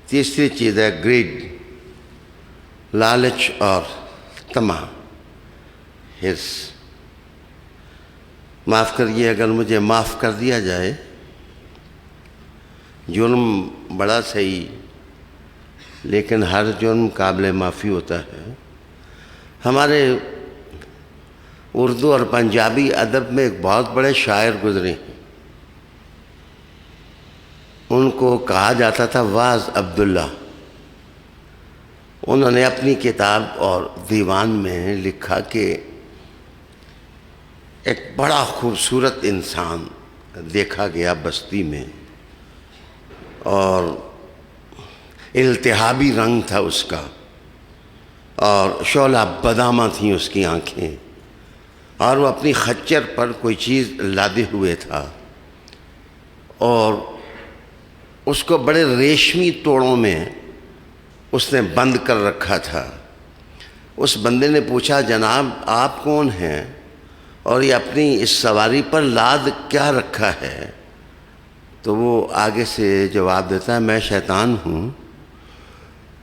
تیسری چیز ہے گریڈ، لالچ اور طمع، حرص. معاف کریے اگر مجھے معاف کر دیا جائے، جرم بڑا صحیح لیکن ہر جرم قابل معافی ہوتا ہے. ہمارے اردو اور پنجابی ادب میں ایک بہت بڑے شاعر گزرے ہیں، ان کو کہا جاتا تھا واعظ عبداللہ. انہوں نے اپنی کتاب اور دیوان میں لکھا کہ ایک بڑا خوبصورت انسان دیکھا گیا بستی میں، اور التہابی رنگ تھا اس کا، اور شعلہ بدامہ تھیں اس کی آنکھیں، اور وہ اپنی خچر پر کوئی چیز لادے ہوئے تھا، اور اس کو بڑے ریشمی توڑوں میں اس نے بند کر رکھا تھا. اس بندے نے پوچھا جناب آپ کون ہیں اور یہ اپنی اس سواری پر لاد کیا رکھا ہے؟ تو وہ آگے سے جواب دیتا ہے میں شیطان ہوں،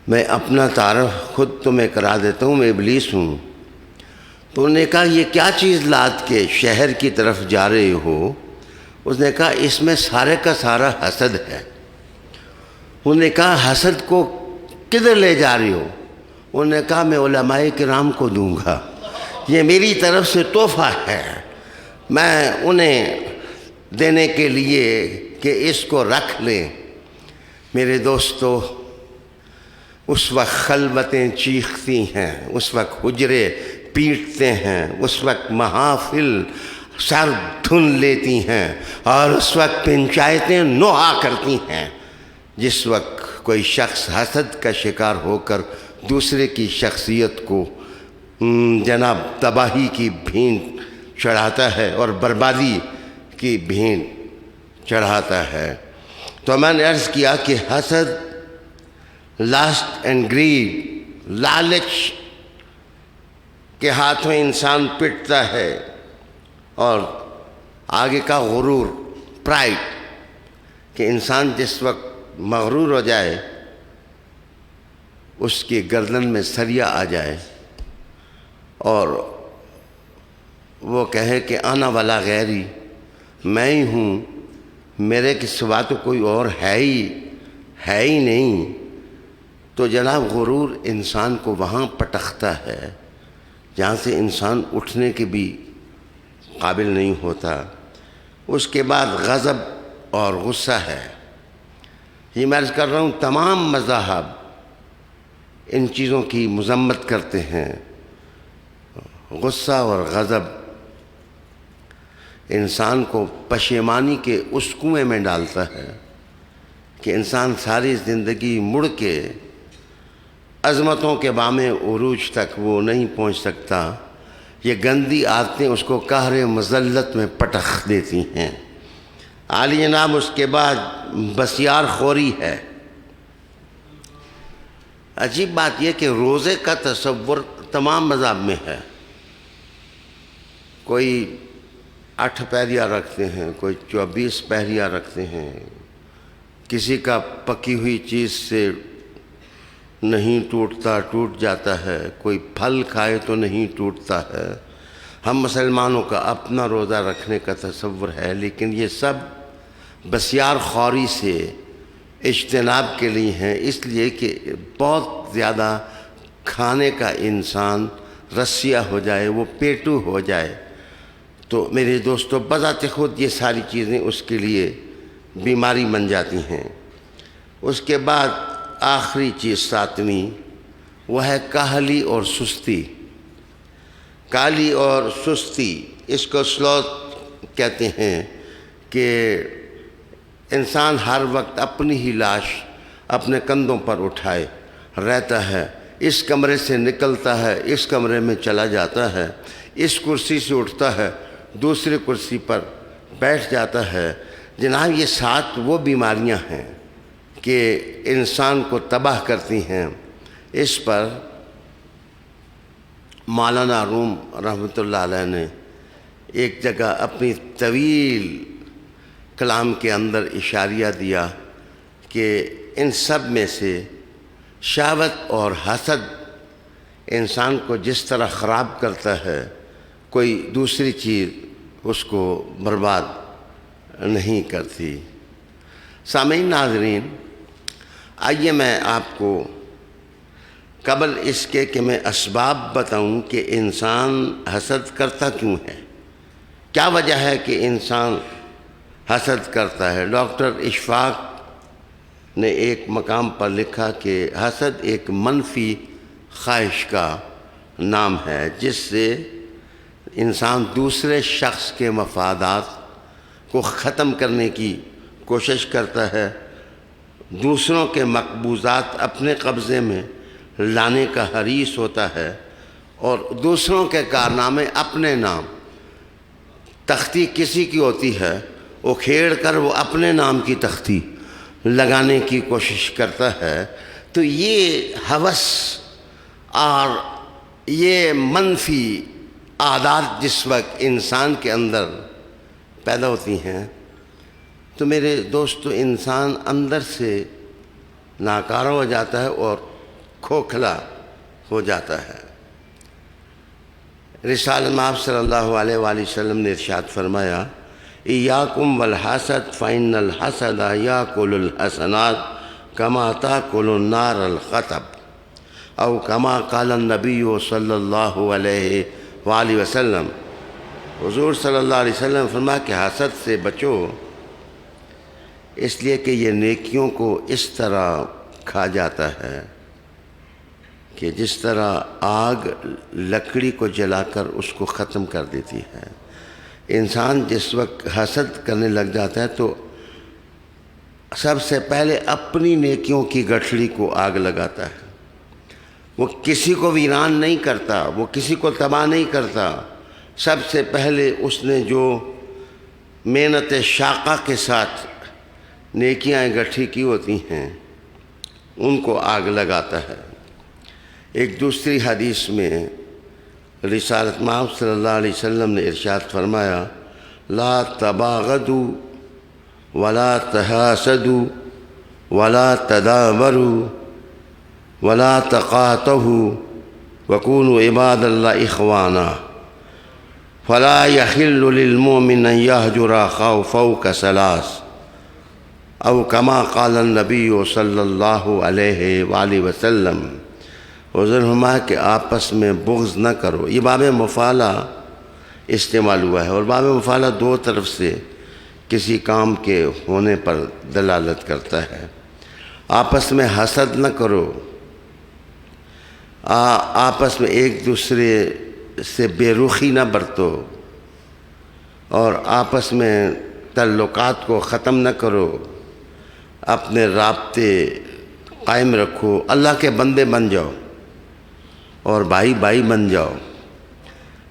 میں اپنا تعارف خود تمہیں کرا دیتا ہوں، میں ابلیس ہوں. تو انہوں نے کہا یہ کیا چیز لاد کے شہر کی طرف جا رہے ہو؟ اس نے کہا اس میں سارے کا سارا حسد ہے. انہوں نے کہا حسد کو کدھر لے جا رہی ہو؟ انہوں نے کہا میں علماء کرام کو دوں گا، یہ میری طرف سے تحفہ ہے، میں انہیں دینے کے لیے کہ اس کو رکھ لیں. میرے دوستو اس وقت خلوتیں چیختی ہیں، اس وقت حجرے پیٹتے ہیں، اس وقت محافل سر دھن لیتی ہیں، اور اس وقت پنچایتیں نوحہ کرتی ہیں، جس وقت کوئی شخص حسد کا شکار ہو کر دوسرے کی شخصیت کو جناب تباہی کی بھینٹ چڑھاتا ہے اور بربادی کی بھین چڑھاتا ہے۔ تو میں نے عرض کیا کہ حسد، لاسٹ اینڈ گریڈ، لالچ کے ہاتھوں انسان پٹتا ہے، اور آگے کا غرور، پرائڈ، کہ انسان جس وقت مغرور ہو جائے اس کی گردن میں سریا آ جائے اور وہ کہے کہ انا ولا غیری، میں ہی ہوں، میرے کے سوا تو کوئی اور ہے ہی نہیں، تو جناب غرور انسان کو وہاں پٹختا ہے جہاں سے انسان اٹھنے کے بھی قابل نہیں ہوتا۔ اس کے بعد غضب اور غصہ ہے۔ یہ میں عرض کر رہا ہوں تمام مذاہب ان چیزوں کی مذمت کرتے ہیں۔ غصہ اور غضب انسان کو پشیمانی کے اس کنویں میں ڈالتا ہے کہ انسان ساری زندگی مڑ کے عظمتوں کے بام عروج تک وہ نہیں پہنچ سکتا۔ یہ گندی عادتیں اس کو قہر مذلت میں پٹخ دیتی ہیں۔ عالی جناب اس کے بعد بسیار خوری ہے۔ عجیب بات یہ کہ روزے کا تصور تمام مذاہب میں ہے۔ کوئی 8 پہریہ رکھتے ہیں، کوئی 24 پہریہ رکھتے ہیں، کسی کا پکی ہوئی چیز سے نہیں ٹوٹتا، ٹوٹ جاتا ہے، کوئی پھل کھائے تو نہیں ٹوٹتا ہے۔ ہم مسلمانوں کا اپنا روزہ رکھنے کا تصور ہے، لیکن یہ سب بسیار خوری سے اجتناب کے لیے ہیں، اس لیے کہ بہت زیادہ کھانے کا انسان رسیا ہو جائے، وہ پیٹو ہو جائے، تو میرے دوستو بذات خود یہ ساری چیزیں اس کے لیے بیماری بن جاتی ہیں۔ اس کے بعد آخری چیز 7ویں، وہ ہے کاہلی اور سستی۔ کاہلی اور سستی، اس کو سلوت کہتے ہیں، کہ انسان ہر وقت اپنی ہی لاش اپنے کندھوں پر اٹھائے رہتا ہے، اس کمرے سے نکلتا ہے، اس کمرے میں چلا جاتا ہے، اس کرسی سے اٹھتا ہے، دوسری کرسی پر بیٹھ جاتا ہے۔ جناب یہ 7 وہ بیماریاں ہیں کہ انسان کو تباہ کرتی ہیں۔ اس پر مولانا روم رحمۃ اللہ علیہ نے ایک جگہ اپنی طویل کلام کے اندر اشاریہ دیا کہ ان سب میں سے شہوت اور حسد انسان کو جس طرح خراب کرتا ہے کوئی دوسری چیز اس کو برباد نہیں کرتی۔ سامعین ناظرین، آئیے میں آپ کو قبل اس کے کہ میں اسباب بتاؤں کہ انسان حسد کرتا کیوں ہے، کیا وجہ ہے کہ انسان حسد کرتا ہے۔ ڈاکٹر اشفاق نے ایک مقام پر لکھا کہ حسد ایک منفی خواہش کا نام ہے جس سے انسان دوسرے شخص کے مفادات کو ختم کرنے کی کوشش کرتا ہے، دوسروں کے مقبوضات اپنے قبضے میں لانے کا حریص ہوتا ہے، اور دوسروں کے کارنامے اپنے نام، تختی کسی کی ہوتی ہے اکھیڑ کر وہ اپنے نام کی تختی لگانے کی کوشش کرتا ہے۔ تو یہ ہوس اور یہ منفی عادات جس وقت انسان کے اندر پیدا ہوتی ہیں تو میرے دوستو انسان اندر سے ناکارہ ہو جاتا ہے اور کھوکھلا ہو جاتا ہے۔ رسالہ مآب صلی اللہ علیہ وآلہ وسلم نے ارشاد فرمایا، ایاکم والحسد فإن الحسد یاکل الحسنات کما تاکل النار الحطب، او کما قال النبی صلی اللہ علیہ وآلہ وسلم۔ حضور صلی اللہ علیہ وسلم فرمایا کہ حسد سے بچو، اس لیے کہ یہ نیکیوں کو اس طرح کھا جاتا ہے کہ جس طرح آگ لکڑی کو جلا کر اس کو ختم کر دیتی ہے۔ انسان جس وقت حسد کرنے لگ جاتا ہے تو سب سے پہلے اپنی نیکیوں کی گٹھڑی کو آگ لگاتا ہے۔ وہ کسی کو ویران نہیں کرتا، وہ کسی کو تباہ نہیں کرتا، سب سے پہلے اس نے جو محنت شاقہ کے ساتھ نیکیاں اکٹھی کی ہوتی ہیں ان کو آگ لگاتا ہے۔ ایک دوسری حدیث میں رسالت مآب صلی اللہ علیہ وسلم نے ارشاد فرمایا، لا تباغضوا ولا تحاسدوا ولا تدابروا ولا تقاتلوا وكونوا عباد الله اخوانا فلا يحل للمؤمن ان يهجر اخاه فوق ثلاث او كما قال النبي صلی اللہ علیہ وآلہ وسلم۔ حضور فرمایا کہ آپس میں بغض نہ کرو۔ یہ باب مفالہ استعمال ہوا ہے، اور باب مفالہ دو طرف سے کسی کام کے ہونے پر دلالت کرتا ہے۔ آپس میں حسد نہ کرو، آپس میں ایک دوسرے سے بے رخی نہ برتو، اور آپس میں تعلقات کو ختم نہ کرو، اپنے رابطے قائم رکھو، اللہ کے بندے بن جاؤ اور بھائی بھائی بن جاؤ۔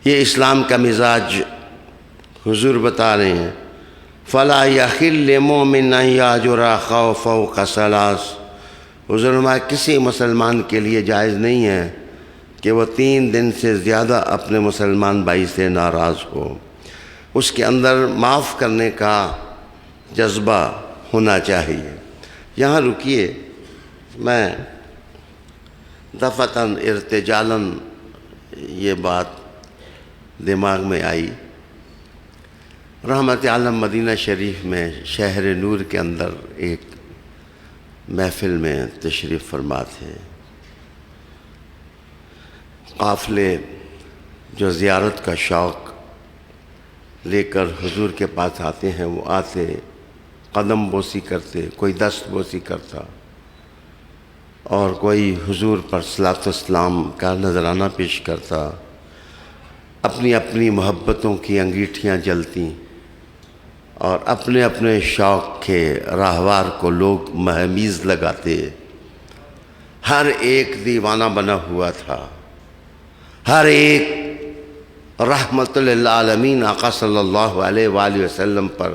یہ اسلام کا مزاج حضور بتا رہے ہیں۔ فلا یحل مؤمن ان یہجر اخاہ فوق ثلاث۔ حضور فرمایا کسی مسلمان کے لیے جائز نہیں ہے کہ وہ 3 دن سے زیادہ اپنے مسلمان بھائی سے ناراض ہو۔ اس کے اندر معاف کرنے کا جذبہ ہونا چاہیے۔ یہاں رکیے، میں دفعتاً ارتجالاً یہ بات دماغ میں آئی۔ رحمت عالم مدینہ شریف میں شہر نور کے اندر ایک محفل میں تشریف فرما تھے۔ قافلے جو زیارت کا شوق لے کر حضور کے پاس آتے ہیں، وہ آتے، قدم بوسی کرتے، کوئی دست بوسی کرتا، اور کوئی حضور پر صلاۃ والسلام کا نذرانہ پیش کرتا۔ اپنی اپنی محبتوں کی انگیٹھیاں جلتیں، اور اپنے اپنے شوق کے راہوار کو لوگ مہمیز لگاتے۔ ہر ایک دیوانہ بنا ہوا تھا، ہر ایک رحمت للعالمین آقا صلی اللہ علیہ وآلہ وسلم پر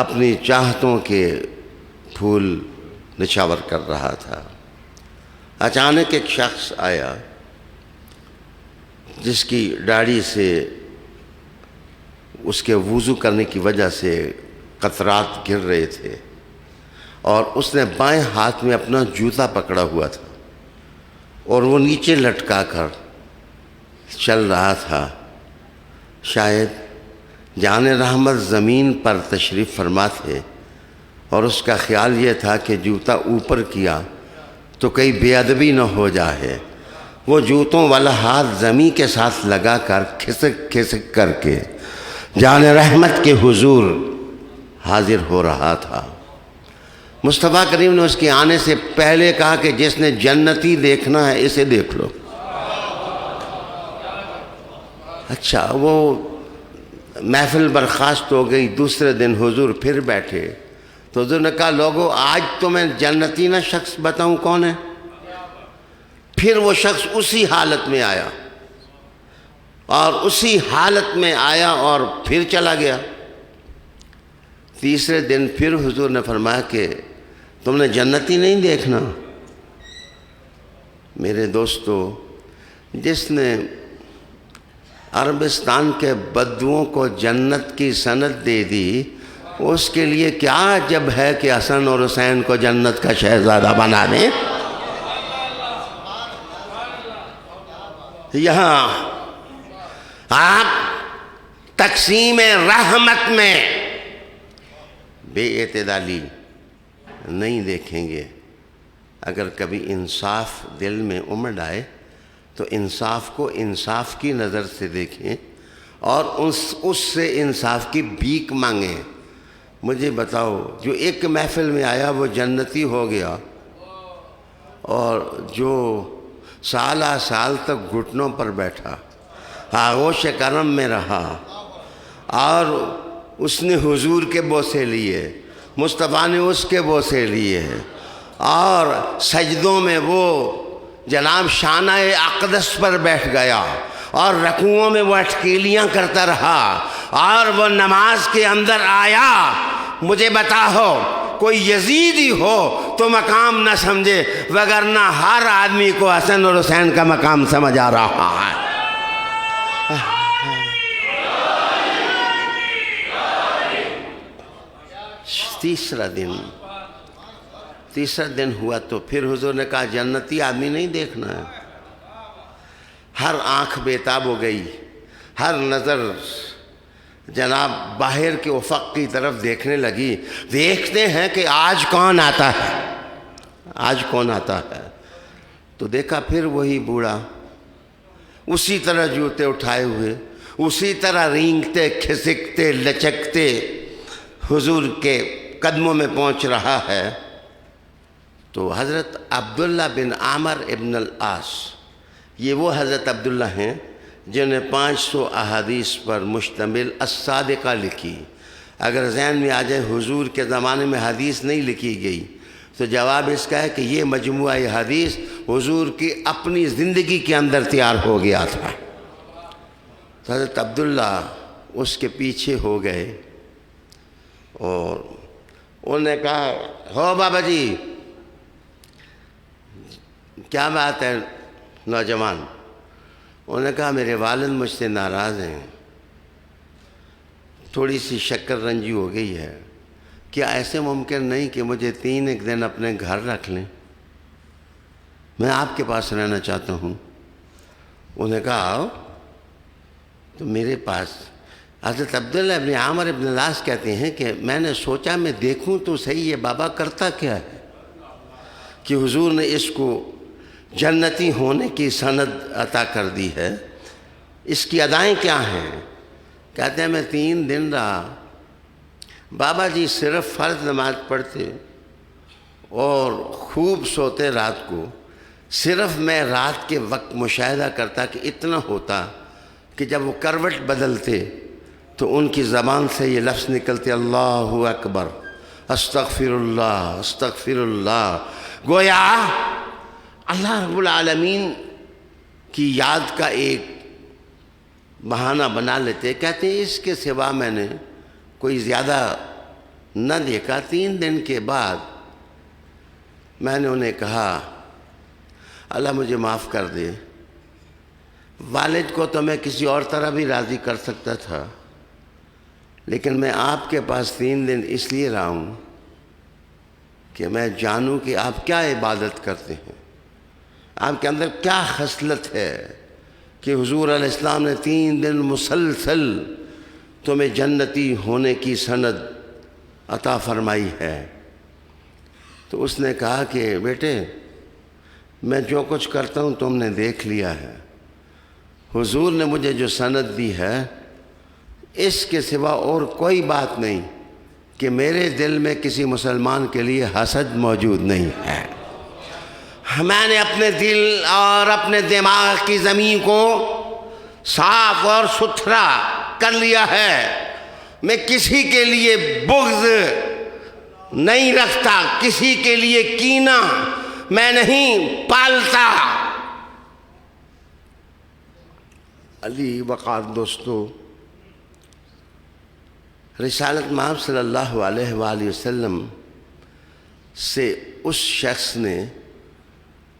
اپنی چاہتوں کے پھول نچھاور کر رہا تھا۔ اچانک ایک شخص آیا جس کی داڑھی سے اس کے وضو کرنے کی وجہ سے قطرات گر رہے تھے، اور اس نے بائیں ہاتھ میں اپنا جوتا پکڑا ہوا تھا اور وہ نیچے لٹکا کر چل رہا تھا۔ شاید جان رحمت زمین پر تشریف فرما تھے، اور اس کا خیال یہ تھا کہ جوتا اوپر کیا تو کہیں بے ادبی نہ ہو جائے۔ وہ جوتوں والا ہاتھ زمین کے ساتھ لگا کر کھسک کھسک کر کے جان رحمت کے حضور حاضر ہو رہا تھا۔ مصطفیٰ کریم نے اس کے آنے سے پہلے کہا کہ جس نے جنتی دیکھنا ہے اسے دیکھ لو۔ اچھا، وہ محفل برخاست ہو گئی۔ دوسرے دن حضور پھر بیٹھے تو حضور نے کہا، لوگو آج تو میں جنتی نہ شخص بتاؤں کون ہے؟ پھر وہ شخص اسی حالت میں آیا، اور اسی حالت میں آیا اور پھر چلا گیا۔ تیسرے دن پھر حضور نے فرمایا کہ تم نے جنتی نہیں دیکھنا؟ میرے دوستو، جس نے عربستان کے بدوؤں کو جنت کی سند دے دی، اس کے لیے کیا عجب ہے کہ حسن اور حسین کو جنت کا شہزادہ بنا دیں۔ یہاں آپ تقسیم رحمت میں بے اعتدالی نہیں دیکھیں گے۔ اگر کبھی انصاف دل میں امڑ آئے تو انصاف کو انصاف کی نظر سے دیکھیں، اور اس سے انصاف کی بھیک مانگیں۔ مجھے بتاؤ، جو ایک محفل میں آیا وہ جنتی ہو گیا، اور جو سالہ سال تک گھٹنوں پر بیٹھا، آغوش کرم میں رہا، اور اس نے حضور کے بوسے لیے، مصطفیٰ نے اس کے بوسے لیے، اور سجدوں میں وہ جناب شانہ اقدس پر بیٹھ گیا، اور رکوعوں میں وہ اٹکیلیاں کرتا رہا، اور وہ نماز کے اندر آیا، مجھے بتاؤ کوئی یزیدی ہو تو مقام نہ سمجھے، وگرنہ ہر آدمی کو حسن اور حسین کا مقام سمجھ آ رہا ہے۔ تیسرا دن ہوا تو پھر حضور نے کہا جنتی آدمی نہیں دیکھنا ہے۔ ہر آنکھ بےتاب ہو گئی، ہر نظر جناب باہر کے افق کی طرف دیکھنے لگی، دیکھتے ہیں کہ آج کون آتا ہے، آج کون آتا ہے۔ تو دیکھا پھر وہی بوڑھا، اسی طرح جوتے اٹھائے ہوئے، اسی طرح رینگتے کھسکتے لچکتے حضور کے قدموں میں پہنچ رہا ہے۔ تو حضرت عبداللہ بن عامر ابن العاص، یہ وہ حضرت عبداللہ ہیں جنہیں 500 احادیث پر مشتمل الصادقہ لکھی۔ اگر ذہن میں آ جائے حضور کے زمانے میں حدیث نہیں لکھی گئی تو جواب اس کا ہے کہ یہ مجموعہ حدیث حضور کی اپنی زندگی کے اندر تیار ہو گیا تھا۔ تو حضرت عبداللہ اس کے پیچھے ہو گئے اور انہوں نے کہا ہو بابا جی کیا بات ہے نوجوان؟ انہوں نے کہا میرے والد مجھ سے ناراض ہیں، تھوڑی سی شکر رنجی ہو گئی ہے، کیا ایسے ممکن نہیں کہ مجھے 3 دن اپنے گھر رکھ لیں؟ میں آپ کے پاس رہنا چاہتا ہوں۔ انہوں نے کہا آؤ تو میرے پاس۔ حضرت عبداللہ ابن عامر ابن العاص کہتے ہیں کہ میں نے سوچا میں دیکھوں تو صحیح یہ بابا کرتا کیا ہے کہ حضور نے اس کو جنتی ہونے کی سند عطا کر دی ہے، اس کی ادائیں کیا ہیں؟ کہتے ہیں میں 3 دن رہا، بابا جی صرف فرض نماز پڑھتے اور خوب سوتے رات کو، صرف میں رات کے وقت مشاہدہ کرتا کہ اتنا ہوتا کہ جب وہ کروٹ بدلتے تو ان کی زبان سے یہ لفظ نکلتے اللہ اکبر استغفر اللہ استغفر اللہ، گویا اللہ رب العالمین کی یاد کا ایک بہانہ بنا لیتے۔ کہتے ہیں اس کے سوا میں نے کوئی زیادہ نہ دیکھا۔ 3 دن کے بعد میں نے انہیں کہا اللہ مجھے معاف کر دے، والد کو تو میں کسی اور طرح بھی راضی کر سکتا تھا، لیکن میں آپ کے پاس 3 دن اس لیے رہا ہوں کہ میں جانوں کہ آپ کیا عبادت کرتے ہیں، آپ کے اندر کیا خصلت ہے کہ حضور علیہ السلام نے 3 دن مسلسل تمہیں جنتی ہونے کی سند عطا فرمائی ہے۔ تو اس نے کہا کہ بیٹے میں جو کچھ کرتا ہوں تم نے دیکھ لیا ہے، حضور نے مجھے جو سند دی ہے اس کے سوا اور کوئی بات نہیں کہ میرے دل میں کسی مسلمان کے لیے حسد موجود نہیں ہے۔ میں نے اپنے دل اور اپنے دماغ کی زمین کو صاف اور ستھرا کر لیا ہے، میں کسی کے لیے بغض نہیں رکھتا، کسی کے لیے کینہ میں نہیں پالتا۔ علی وقار دوستو، رسالت مآب صلی اللہ علیہ وآلہ وسلم سے اس شخص نے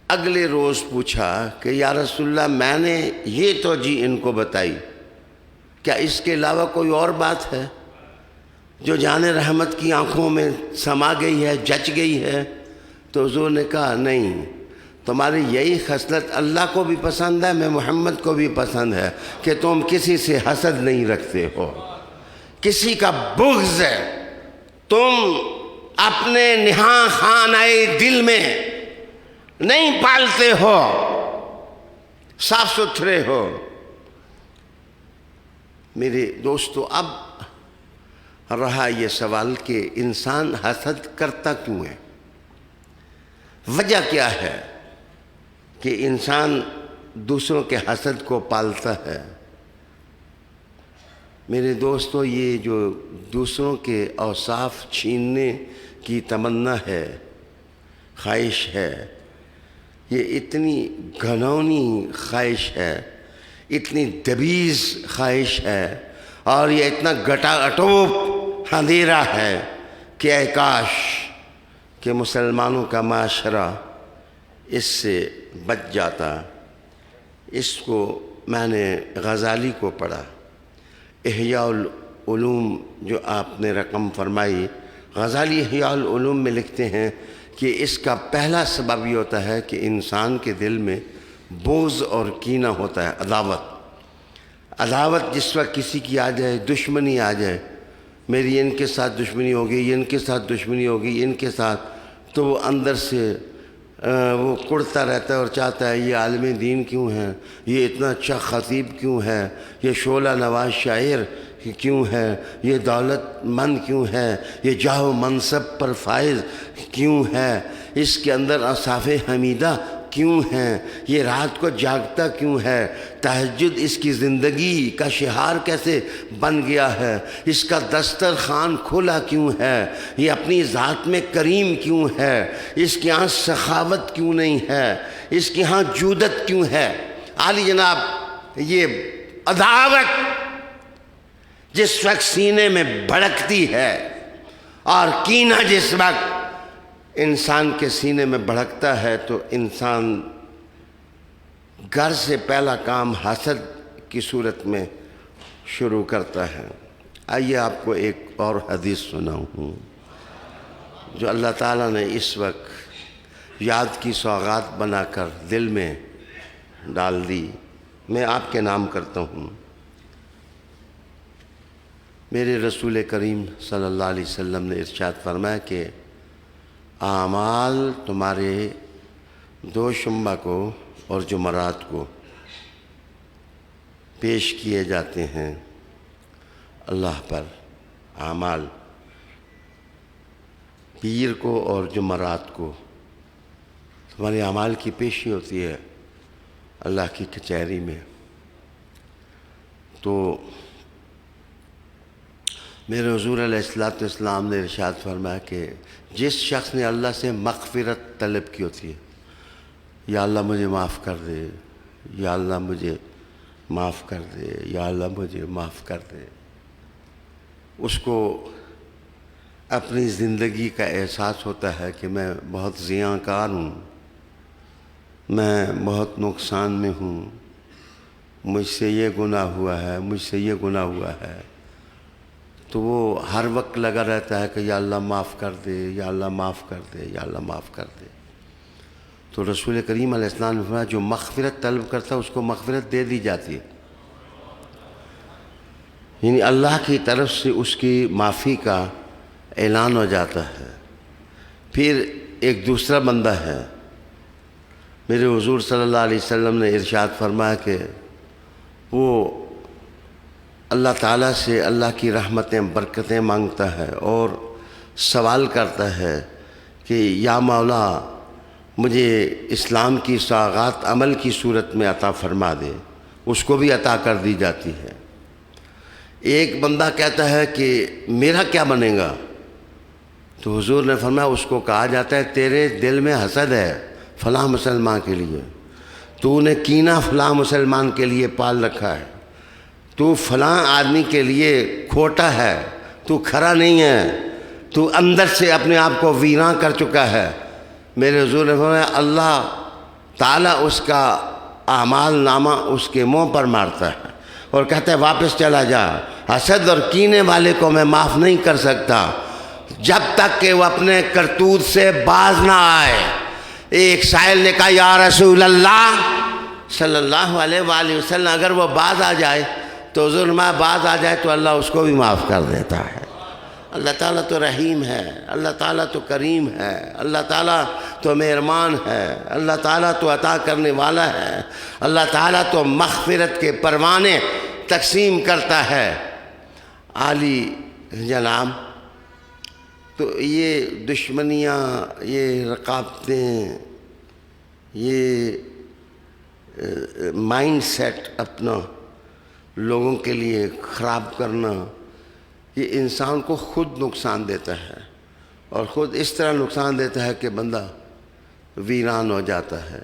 اگلے روز پوچھا کہ یا رسول اللہ میں نے یہ توجیہ ان کو بتائی، کیا اس کے علاوہ کوئی اور بات ہے جو جان رحمت کی آنکھوں میں سما گئی ہے، جچ گئی ہے؟ تو حضور نے کہا نہیں، تمہاری یہی خصلت اللہ کو بھی پسند ہے، میں محمد کو بھی پسند ہے کہ تم کسی سے حسد نہیں رکھتے ہو، کسی کا بغض ہے، تم اپنے نہاں خانہ دل میں نہیں پالتے ہو، صاف ستھرے ہو۔ میرے دوستو، اب رہا یہ سوال کہ انسان حسد کرتا کیوں ہے؟ وجہ کیا ہے کہ انسان دوسروں کے حسد کو پالتا ہے؟ میرے دوستو، یہ جو دوسروں کے اوصاف چھیننے کی تمنا ہے، خواہش ہے، یہ اتنی گھنونی خواہش ہے، اتنی دبیز خواہش ہے، اور یہ اتنا گٹا اٹوپ اندھیرا ہے کہ اے کاش کہ مسلمانوں کا معاشرہ اس سے بچ جاتا۔ اس کو میں نے غزالی کو پڑھا، احیاء العلوم جو آپ نے رقم فرمائی، غزالی احیاء العلوم میں لکھتے ہیں کہ اس کا پہلا سبب یہ ہوتا ہے کہ انسان کے دل میں بغض اور کینہ ہوتا ہے، عداوت جس وقت کسی کی آ جائے، دشمنی آ جائے، میری ان کے ساتھ دشمنی ہوگی، ان کے ساتھ دشمنی ہوگی، ان کے ساتھ، تو وہ اندر سے وہ کڑتا رہتا ہے اور چاہتا ہے یہ عالم دین کیوں ہے، یہ اتنا اچھا خطیب کیوں ہے، یہ شعلہ نواز شاعر کیوں ہے، یہ دولت مند کیوں ہے، یہ جاہ و منصب پر فائز کیوں ہے، اس کے اندر اوصاف حمیدہ کیوں ہیں، یہ رات کو جاگتا کیوں ہے، تہجد اس کی زندگی کا شعار کیسے بن گیا ہے، اس کا دسترخوان کھلا کیوں ہے، یہ اپنی ذات میں کریم کیوں ہے، اس کے ہاں سخاوت کیوں نہیں ہے، اس کے ہاں جودت کیوں ہے۔ عالی جناب، یہ عداوت جس وقت سینے میں بھڑکتی ہے اور کینہ جس وقت انسان کے سینے میں بھڑکتا ہے تو انسان گھر سے پہلا کام حسد کی صورت میں شروع کرتا ہے۔ آئیے آپ کو ایک اور حدیث سناؤں جو اللہ تعالیٰ نے اس وقت یاد کی سوغات بنا کر دل میں ڈال دی، میں آپ کے نام کرتا ہوں۔ میرے رسول کریم صلی اللہ علیہ وسلم نے ارشاد فرمایا کہ اعمال تمہارے دوشنبہ کو اور جمعرات کو پیش کیے جاتے ہیں اللہ پر، اعمال پیر کو اور جمعرات کو تمہارے اعمال کی پیشی ہوتی ہے اللہ کی کچہری میں۔ تو میرے حضور علیہ السلام نے ارشاد فرمایا کہ جس شخص نے اللہ سے مغفرت طلب کی ہوتی ہے، یا اللہ مجھے معاف کر دے، یا اللہ مجھے معاف کر دے، یا اللہ مجھے معاف کر دے، اس کو اپنی زندگی کا احساس ہوتا ہے کہ میں بہت زیاں کار ہوں، میں بہت نقصان میں ہوں، مجھ سے یہ گناہ ہوا ہے، مجھ سے یہ گناہ ہوا ہے، تو وہ ہر وقت لگا رہتا ہے کہ یا اللہ معاف کر دے، یا اللہ معاف کر دے، یا اللہ معاف کر دے۔ تو رسول کریم علیہ السلام نے فرمایا جو مغفرت طلب کرتا ہے اس کو مغفرت دے دی جاتی ہے، یعنی اللہ کی طرف سے اس کی معافی کا اعلان ہو جاتا ہے۔ پھر ایک دوسرا بندہ ہے، میرے حضور صلی اللہ علیہ وسلم نے ارشاد فرمایا کہ وہ اللہ تعالیٰ سے اللہ کی رحمتیں برکتیں مانگتا ہے اور سوال کرتا ہے کہ یا مولا مجھے اسلام کی سوغات عمل کی صورت میں عطا فرما دے، اس کو بھی عطا کر دی جاتی ہے۔ ایک بندہ کہتا ہے کہ میرا کیا بنے گا، تو حضور نے فرمایا اس کو کہا جاتا ہے تیرے دل میں حسد ہے فلاں مسلمان کے لیے، تو نے کینہ فلاں مسلمان کے لیے پال رکھا ہے، تو فلاں آدمی کے لیے کھوٹا ہے، تو کھرا نہیں ہے، تو اندر سے اپنے آپ کو ویراں کر چکا ہے۔ میرے حضور نے فرمایا اللہ تعالیٰ اس کا اعمال نامہ اس کے منہ پر مارتا ہے اور کہتا ہے واپس چلا جا، حسد اور کینے والے کو میں معاف نہیں کر سکتا جب تک کہ وہ اپنے کرتوت سے باز نہ آئے۔ ایک سائل نے کہا یا رسول اللہ صلی اللہ علیہ وآلہ وسلم اگر وہ باز آ جائے تو حضور میں باز آ جائے تو اللہ اس کو بھی معاف کر دیتا ہے۔ اللہ تعالیٰ تو رحیم ہے، اللہ تعالیٰ تو کریم ہے، اللہ تعالیٰ تو مہربان ہے، اللہ تعالیٰ تو عطا کرنے والا ہے، اللہ تعالیٰ تو مغفرت کے پروانے تقسیم کرتا ہے۔ عالی جناب، تو یہ دشمنیاں، یہ رقابتیں، یہ مائنڈ سیٹ اپنا لوگوں کے لیے خراب کرنا، یہ انسان کو خود نقصان دیتا ہے اور خود اس طرح نقصان دیتا ہے کہ بندہ ویران ہو جاتا ہے۔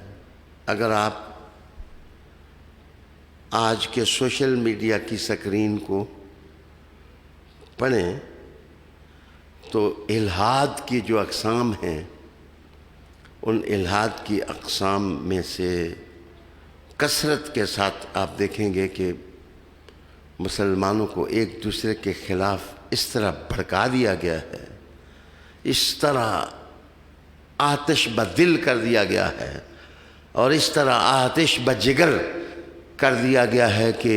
اگر آپ آج کے سوشل میڈیا کی سکرین کو پڑھیں تو الحاد کی جو اقسام ہیں ان الحاد کی اقسام میں سے کثرت کے ساتھ آپ دیکھیں گے کہ مسلمانوں کو ایک دوسرے کے خلاف اس طرح بھڑکا دیا گیا ہے، اس طرح آتش بدل کر دیا گیا ہے اور اس طرح آتش بجگر کر دیا گیا ہے کہ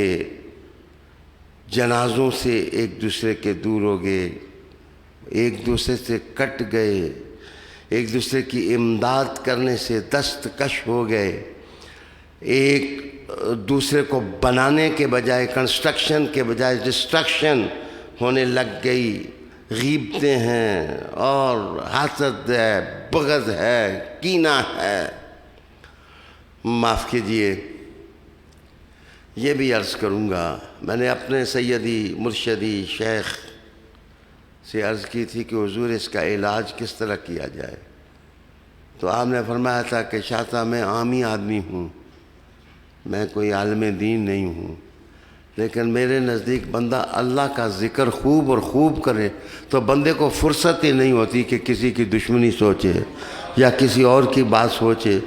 جنازوں سے ایک دوسرے کے دور ہو گئے، ایک دوسرے سے کٹ گئے، ایک دوسرے کی امداد کرنے سے دستکش ہو گئے، ایک دوسرے کو بنانے کے بجائے کنسٹرکشن کے بجائے ڈسٹرکشن ہونے لگ گئی، غیبتیں ہیں اور حسد ہے، بغض ہے، کینہ ہے۔ معاف کیجئے، یہ بھی عرض کروں گا، میں نے اپنے سیدی مرشدی شیخ سے عرض کی تھی کہ حضور اس کا علاج کس طرح کیا جائے، تو آپ نے فرمایا تھا کہ شاہ صاحب میں عامی آدمی ہوں، میں کوئی عالم دین نہیں ہوں، لیکن میرے نزدیک بندہ اللہ کا ذکر خوب اور خوب کرے تو بندے کو فرصت ہی نہیں ہوتی کہ کسی کی دشمنی سوچے یا کسی اور کی بات سوچے،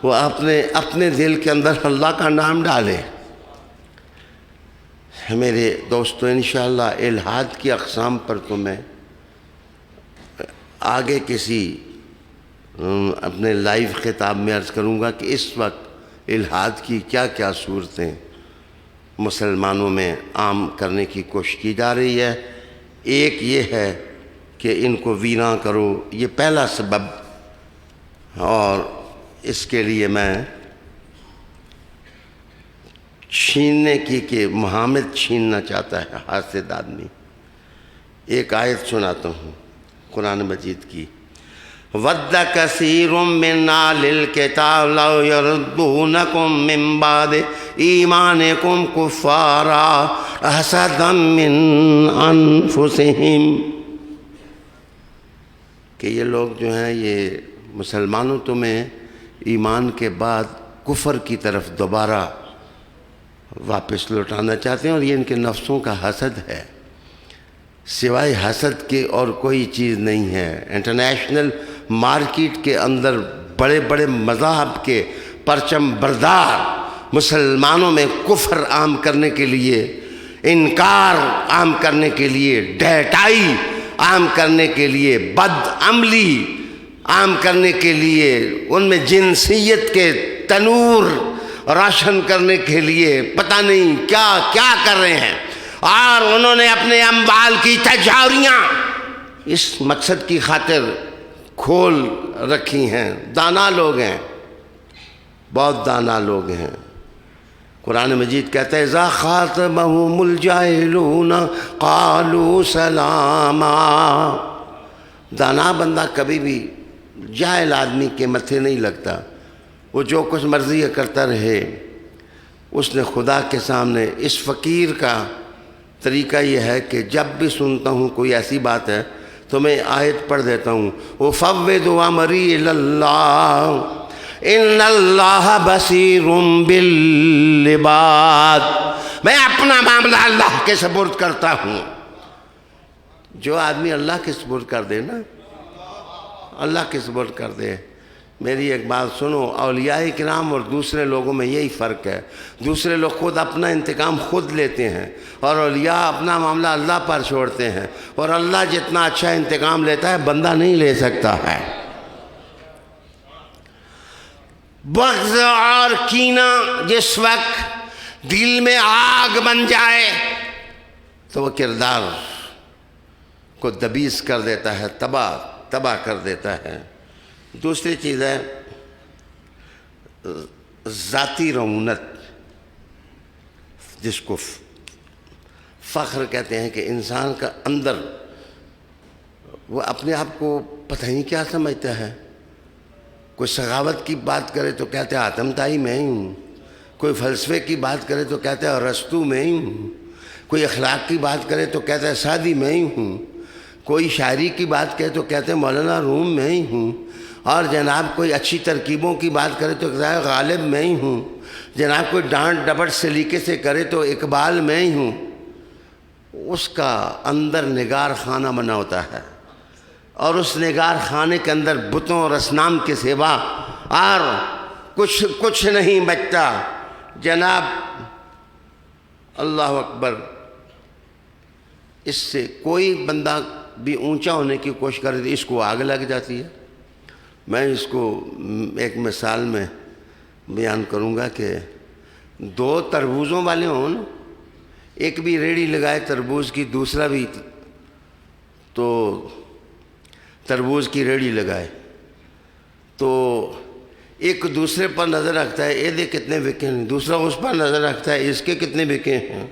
وہ اپنے دل کے اندر اللہ کا نام ڈالے۔ میرے دوستو انشاءاللہ الحاد کی اقسام پر تو میں آگے کسی اپنے لائیو خطاب میں عرض کروں گا کہ اس وقت الحاد کی کیا کیا صورتیں مسلمانوں میں عام کرنے کی کوشش کی جا رہی ہے۔ ایک یہ ہے کہ ان کو ویراں کرو، یہ پہلا سبب، اور اس کے لیے میں چھیننے کی کہ محمد چھیننا چاہتا ہے حاسد آدمی، ایک آیت سناتا ہوں قرآن مجید کی۔ وَدَّ كَثِيرٌ مِّنْ أَهْلِ الْكِتَابِ لَوْ يَرُدُّونَكُم مِّن بَعْدِ إِيمَانِكُمْ كُفَّارًا حَسَدًا مِّنْ أَنفُسِهِمْ، کہ یہ لوگ جو ہیں یہ مسلمانوں تمہیں ایمان کے بعد کفر کی طرف دوبارہ واپس لوٹانا چاہتے ہیں، اور یہ ان کے نفسوں کا حسد ہے، سوائے حسد کے اور کوئی چیز نہیں ہے۔ انٹرنیشنل مارکیٹ کے اندر بڑے بڑے مذاہب کے پرچم بردار مسلمانوں میں کفر عام کرنے کے لیے، انکار عام کرنے کے لیے، ڈھیٹائی عام کرنے کے لیے، بد عملی عام کرنے کے لیے، ان میں جنسیت کے تنور روشن کرنے کے لیے پتہ نہیں کیا کیا کر رہے ہیں، اور انہوں نے اپنے اموال کی تجاریاں اس مقصد کی خاطر کھول رکھی ہیں۔ دانا لوگ ہیں، بہت دانا لوگ ہیں۔ قرآن مجید کہتا ہے اذا خاطبهم الجاہلون قالوا سلاما، دانا بندہ کبھی بھی جاہل آدمی کے متھے نہیں لگتا، وہ جو کچھ مرضی کرتا رہے۔ اس نے خدا کے سامنے اس فقیر کا طریقہ یہ ہے کہ جب بھی سنتا ہوں کوئی ایسی بات ہے تو میں آیت پڑھ دیتا ہوں، وَفَوِّضُ أَمْرِي إِلَى اللَّهِ إِنَّ اللَّهَ بَصِيرٌ بِالْعِبَادِ، میں اپنا معاملہ اللہ کے سپرد کرتا ہوں۔ جو آدمی اللہ کے سپرد کر دے نا، اللہ کے سپرد کر دے۔ میری ایک بات سنو، اولیاء کرام اور دوسرے لوگوں میں یہی فرق ہے، دوسرے لوگ خود اپنا انتقام خود لیتے ہیں اور اولیاء اپنا معاملہ اللہ پر چھوڑتے ہیں، اور اللہ جتنا اچھا انتقام لیتا ہے بندہ نہیں لے سکتا ہے۔ بغض اور کینہ جس وقت دل میں آگ بن جائے تو وہ کردار کو دبیس کر دیتا ہے، تباہ کر دیتا ہے۔ دوسری چیز ہے ذاتی رعونت، جس کو فخر کہتے ہیں، کہ انسان کا اندر وہ اپنے آپ کو پتہ نہیں کیا سمجھتا ہے۔ کوئی سخاوت کی بات کرے تو کہتے ہیں آتم تائی میں ہی ہوں، کوئی فلسفے کی بات کرے تو کہتے ہیں ارسطو میں ہی ہوں، کوئی اخلاق کی بات کرے تو کہتے ہیں سعدی میں ہی ہوں، کوئی شاعری کی بات کرے تو کہتے ہیں مولانا روم میں ہی ہوں، اور جناب کوئی اچھی ترکیبوں کی بات کرے تو کہتا ہے غالب میں ہی ہوں، جناب کوئی ڈانٹ ڈپٹ سلیقے سے کرے تو اقبال میں ہی ہوں۔ اس کا اندر نگار خانہ بنا ہوتا ہے، اور اس نگار خانے کے اندر بتوں اور اصنام کے سوا اور کچھ نہیں بچتا۔ جناب اللہ اکبر، اس سے کوئی بندہ بھی اونچا ہونے کی کوشش کرے تو اس کو آگ لگ جاتی ہے۔ میں اس کو ایک مثال میں بیان کروں گا کہ دو تربوزوں والے ہوں نا، ایک بھی ریڑھی لگائے تربوز کی، دوسرا بھی تو تربوز کی ریڑھی لگائے، تو ایک دوسرے پر نظر رکھتا ہے یہ دیکھ کتنے بکے ہیں، دوسرا اس پر نظر رکھتا ہے اس کے کتنے بکے ہیں۔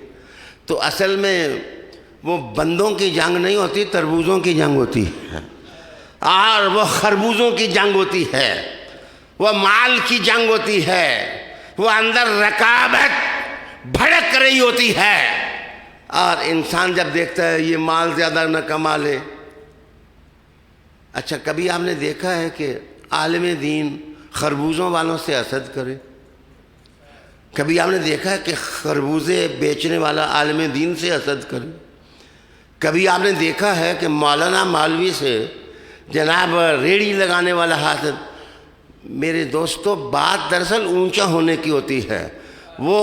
تو اصل میں وہ بندوں کی جنگ نہیں ہوتی، تربوزوں کی جنگ ہوتی ہے، اور وہ خربوزوں کی جنگ ہوتی ہے، وہ مال کی جنگ ہوتی ہے، وہ اندر رکابت بھڑک رہی ہوتی ہے۔ اور انسان جب دیکھتا ہے یہ مال زیادہ نہ کما لے۔ اچھا، کبھی آپ نے دیکھا ہے کہ عالم دین خربوزوں والوں سے حسد کرے؟ کبھی آپ نے دیکھا ہے کہ خربوزے بیچنے والا عالم دین سے حسد کرے؟ کبھی آپ نے دیکھا ہے کہ مولانا مولوی سے جناب ریڑھی لگانے والا حسد؟ میرے دوستو، بات دراصل اونچا ہونے کی ہوتی ہے۔ وہ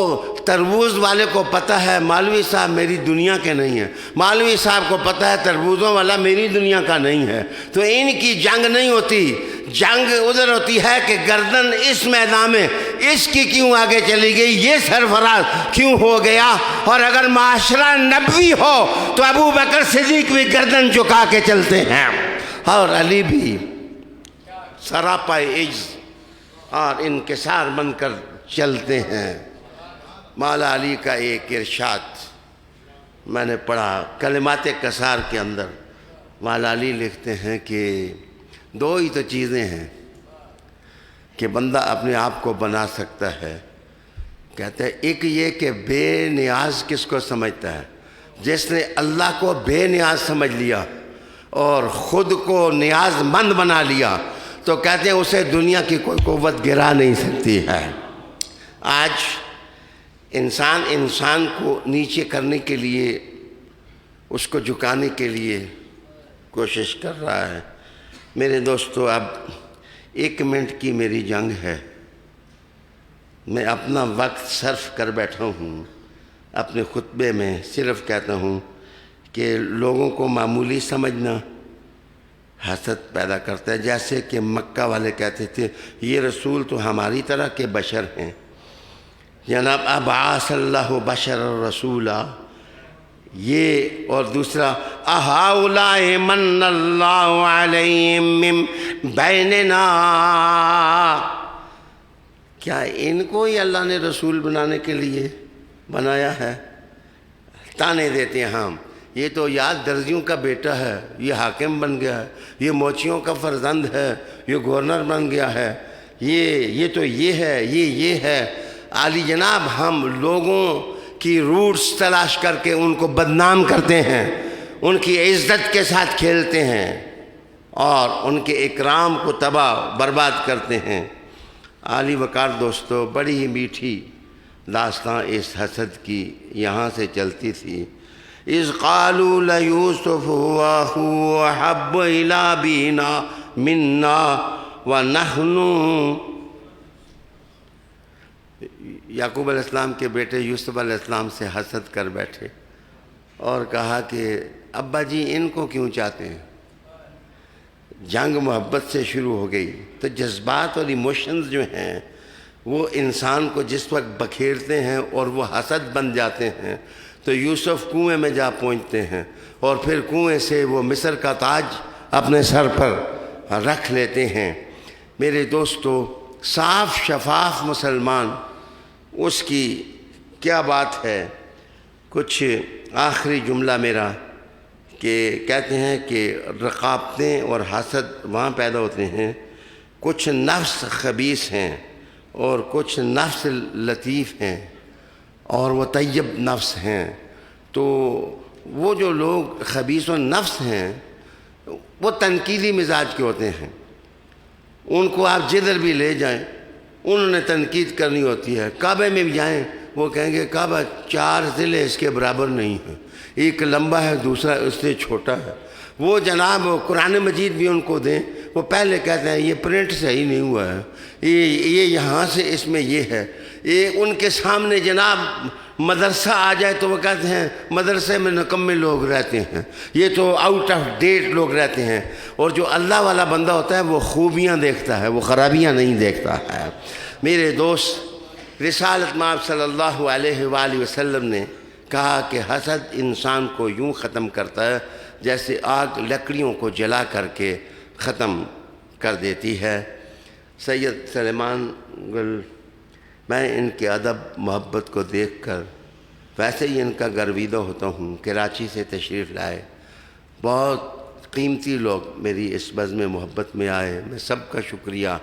تربوز والے کو پتہ ہے مولوی صاحب میری دنیا کے نہیں ہیں، مولوی صاحب کو پتہ ہے تربوزوں والا میری دنیا کا نہیں ہے، تو ان کی جنگ نہیں ہوتی۔ جنگ ادھر ہوتی ہے کہ گردن اس میدان میں اس کی کیوں آگے چلی گئی، یہ سرفراز کیوں ہو گیا۔ اور اگر معاشرہ نبوی ہو تو ابو بکر صدیق بھی گردن جھکا کے چلتے ہیں، اور علی بھی سراپا عجز اور انکسار بن کر چلتے ہیں۔ مولا علی کا ایک ارشاد میں نے پڑھا کلمات کسار کے اندر، مولا علی لکھتے ہیں کہ دو ہی تو چیزیں ہیں کہ بندہ اپنے آپ کو بنا سکتا ہے، کہتے ہیں ایک یہ کہ بے نیاز کس کو سمجھتا ہے؟ جس نے اللہ کو بے نیاز سمجھ لیا اور خود کو نیاز مند بنا لیا تو کہتے ہیں اسے دنیا کی کوئی قوت گرا نہیں سکتی ہے۔ آج انسان کو نیچے کرنے کے لیے، اس کو جھکانے کے لیے کوشش کر رہا ہے۔ میرے دوستو، اب 1 منٹ کی میری جنگ ہے، میں اپنا وقت صرف کر بیٹھا ہوں۔ اپنے خطبے میں صرف کہتا ہوں کہ لوگوں کو معمولی سمجھنا حسد پیدا کرتا ہے، جیسے کہ مکہ والے کہتے تھے یہ رسول تو ہماری طرح کے بشر ہیں۔ جناب ابعث اللہ بشر رسولا، یہ اور دوسرا اہؤلاء من اللہ علیہم من بیننا، کیا ان کو ہی اللہ نے رسول بنانے کے لیے بنایا ہے؟ تانے دیتے ہیں ہم، یہ تو یاد درزیوں کا بیٹا ہے، یہ حاکم بن گیا ہے، یہ موچیوں کا فرزند ہے، یہ گورنر بن گیا ہے، یہ تو یہ ہے، یہ ہے۔ عالی جناب، ہم لوگوں کی روٹس تلاش کر کے ان کو بدنام کرتے ہیں، ان کی عزت کے ساتھ کھیلتے ہیں اور ان کے اکرام کو تباہ برباد کرتے ہیں۔ عالی وقار دوستو، بڑی ہی میٹھی داستان اس حسد کی یہاں سے چلتی تھی۔ اذ قالوا لیوسف واخوہ احب الی ابینا منا ونحن، یعقوب علیہ السلام کے بیٹے یوسف علیہ السلام سے حسد کر بیٹھے اور کہا کہ ابا جی ان کو کیوں چاہتے ہیں؟ جنگ محبت سے شروع ہو گئی۔ تو جذبات اور ایموشنز جو ہیں وہ انسان کو جس وقت بکھیرتے ہیں اور وہ حسد بن جاتے ہیں تو یوسف کنویں میں جا پہنچتے ہیں، اور پھر کنویں سے وہ مصر کا تاج اپنے سر پر رکھ لیتے ہیں۔ میرے دوستو، صاف شفاف مسلمان، اس کی کیا بات ہے؟ کچھ آخری جملہ میرا کہ کہتے ہیں کہ رقابتیں اور حسد وہاں پیدا ہوتے ہیں، کچھ نفس خبیث ہیں اور کچھ نفس لطیف ہیں اور وہ طیب نفس ہیں۔ تو وہ جو لوگ خبیث و نفس ہیں وہ تنقیدی مزاج کے ہوتے ہیں، ان کو آپ جدھر بھی لے جائیں انہوں نے تنقید کرنی ہوتی ہے، کعبے میں بھی جائیں وہ کہیں گے کعبہ 4 ضلع اس کے برابر نہیں ہیں، ایک لمبا ہے دوسرا اس سے چھوٹا ہے۔ وہ جناب قرآن مجید بھی ان کو دیں، وہ پہلے کہتے ہیں یہ پرنٹ صحیح نہیں ہوا ہے، یہ یہاں سے اس میں یہ ہے۔ یہ ان کے سامنے جناب مدرسہ آ جائے تو وہ کہتے ہیں مدرسے میں نکمے لوگ رہتے ہیں، یہ تو آؤٹ آف ڈیٹ لوگ رہتے ہیں۔ اور جو اللہ والا بندہ ہوتا ہے وہ خوبیاں دیکھتا ہے، وہ خرابیاں نہیں دیکھتا ہے۔ میرے دوست، رسالت مآب صلی اللہ علیہ وآلہ وسلم نے کہا کہ حسد انسان کو یوں ختم کرتا ہے جیسے آگ لکڑیوں کو جلا کر کے ختم کر دیتی ہے۔ سید سلیمان گل، میں ان کے ادب محبت کو دیکھ کر ویسے ہی ان کا گرویدہ ہوتا ہوں۔ کراچی سے تشریف لائے، بہت قیمتی لوگ میری اس بزم محبت میں آئے، میں سب کا شکریہ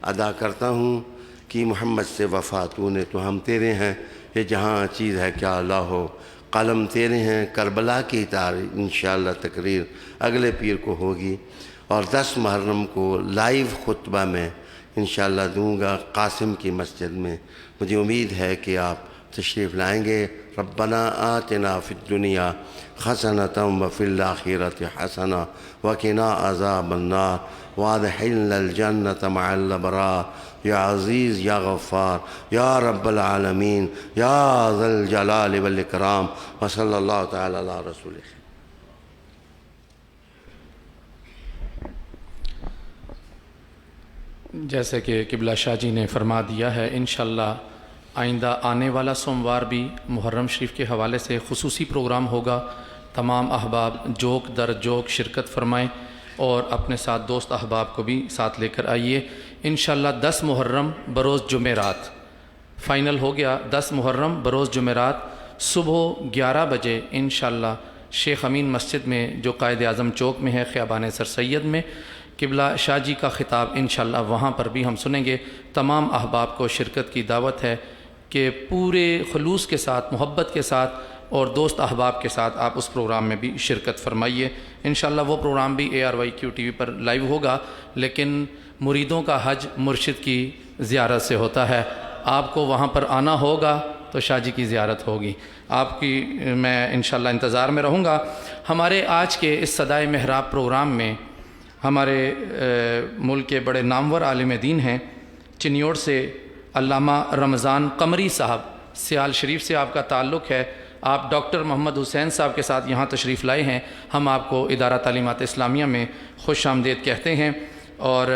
ادا کرتا ہوں کہ محمد سے وفا تو نے تو ہم تیرے ہیں، یہ جہاں چیز ہے کیا اللہ ہو، قلم تیرے ہیں، کربلا کی تاریخ انشاءاللہ تقریر اگلے پیر کو ہوگی، اور 10 محرم کو لائیو خطبہ میں انشاءاللہ دوں گا قاسم کی مسجد میں۔ مجھے امید ہے کہ آپ تشریف لائیں گے۔ ربنا آتنا فی الدنیا حسنۃ وفی الآخرۃ حسنہ وقنا عذاب النار وادخلنا الجنۃ مع الابرار یا عزیز یا غفار یا رب العالمین یا ذا الجلال والاکرام، وصلی اللہ تعالی علی رسول اللہ۔ جیسے کہ قبلہ شاہ جی نے فرما دیا ہے، انشاءاللہ آئندہ آنے والا سوموار بھی محرم شریف کے حوالے سے خصوصی پروگرام ہوگا۔ تمام احباب جوک در جوک شرکت فرمائیں اور اپنے ساتھ دوست احباب کو بھی ساتھ لے کر آئیے۔ انشاءاللہ 10 محرم بروز جمعرات فائنل ہو گیا۔ 10 محرم بروز جمعرات صبح 11 بجے انشاءاللہ شیخ امین مسجد میں جو قائد اعظم چوک میں ہے خیابان سر سید میں، قبلہ شاہ جی کا خطاب انشاءاللہ وہاں پر بھی ہم سنیں گے۔ تمام احباب کو شرکت کی دعوت ہے کہ پورے خلوص کے ساتھ، محبت کے ساتھ اور دوست احباب کے ساتھ آپ اس پروگرام میں بھی شرکت فرمائیے۔ انشاءاللہ وہ پروگرام بھی ARYQ TV پر لائیو ہوگا، لیکن مریدوں کا حج مرشد کی زیارت سے ہوتا ہے۔ آپ کو وہاں پر آنا ہوگا تو شاہ جی کی زیارت ہوگی، آپ کی میں انشاءاللہ انتظار میں رہوں گا۔ ہمارے آج کے اس صدائے محراب پروگرام میں ہمارے ملک کے بڑے نامور عالم دین ہیں، چنیوڑ سے علامہ رمضان قمری صاحب، سیال شریف سے آپ کا تعلق ہے، آپ ڈاکٹر محمد حسین صاحب کے ساتھ یہاں تشریف لائے ہیں۔ ہم آپ کو ادارہ تعلیمات اسلامیہ میں خوش آمدید کہتے ہیں۔ اور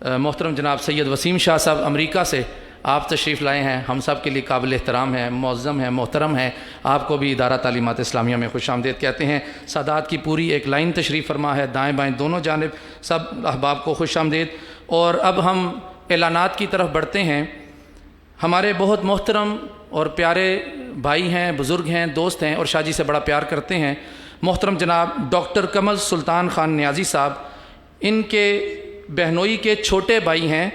محترم جناب سید وسیم شاہ صاحب امریکہ سے آپ تشریف لائے ہیں، ہم سب کے لیے قابل احترام ہیں، معظم ہیں، محترم ہیں، آپ کو بھی ادارہ تعلیمات اسلامیہ میں خوش آمدید کہتے ہیں۔ سادات کی پوری ایک لائن تشریف فرما ہے، دائیں بائیں دونوں جانب سب احباب کو خوش آمدید۔ اور اب ہم اعلانات کی طرف بڑھتے ہیں۔ ہمارے بہت محترم اور پیارے بھائی ہیں، بزرگ ہیں، دوست ہیں اور شاہ جی سے بڑا پیار کرتے ہیں، محترم جناب ڈاکٹر قمر سلطان خان نیازی صاحب، ان کے بہنوئی کے چھوٹے بھائی ہیں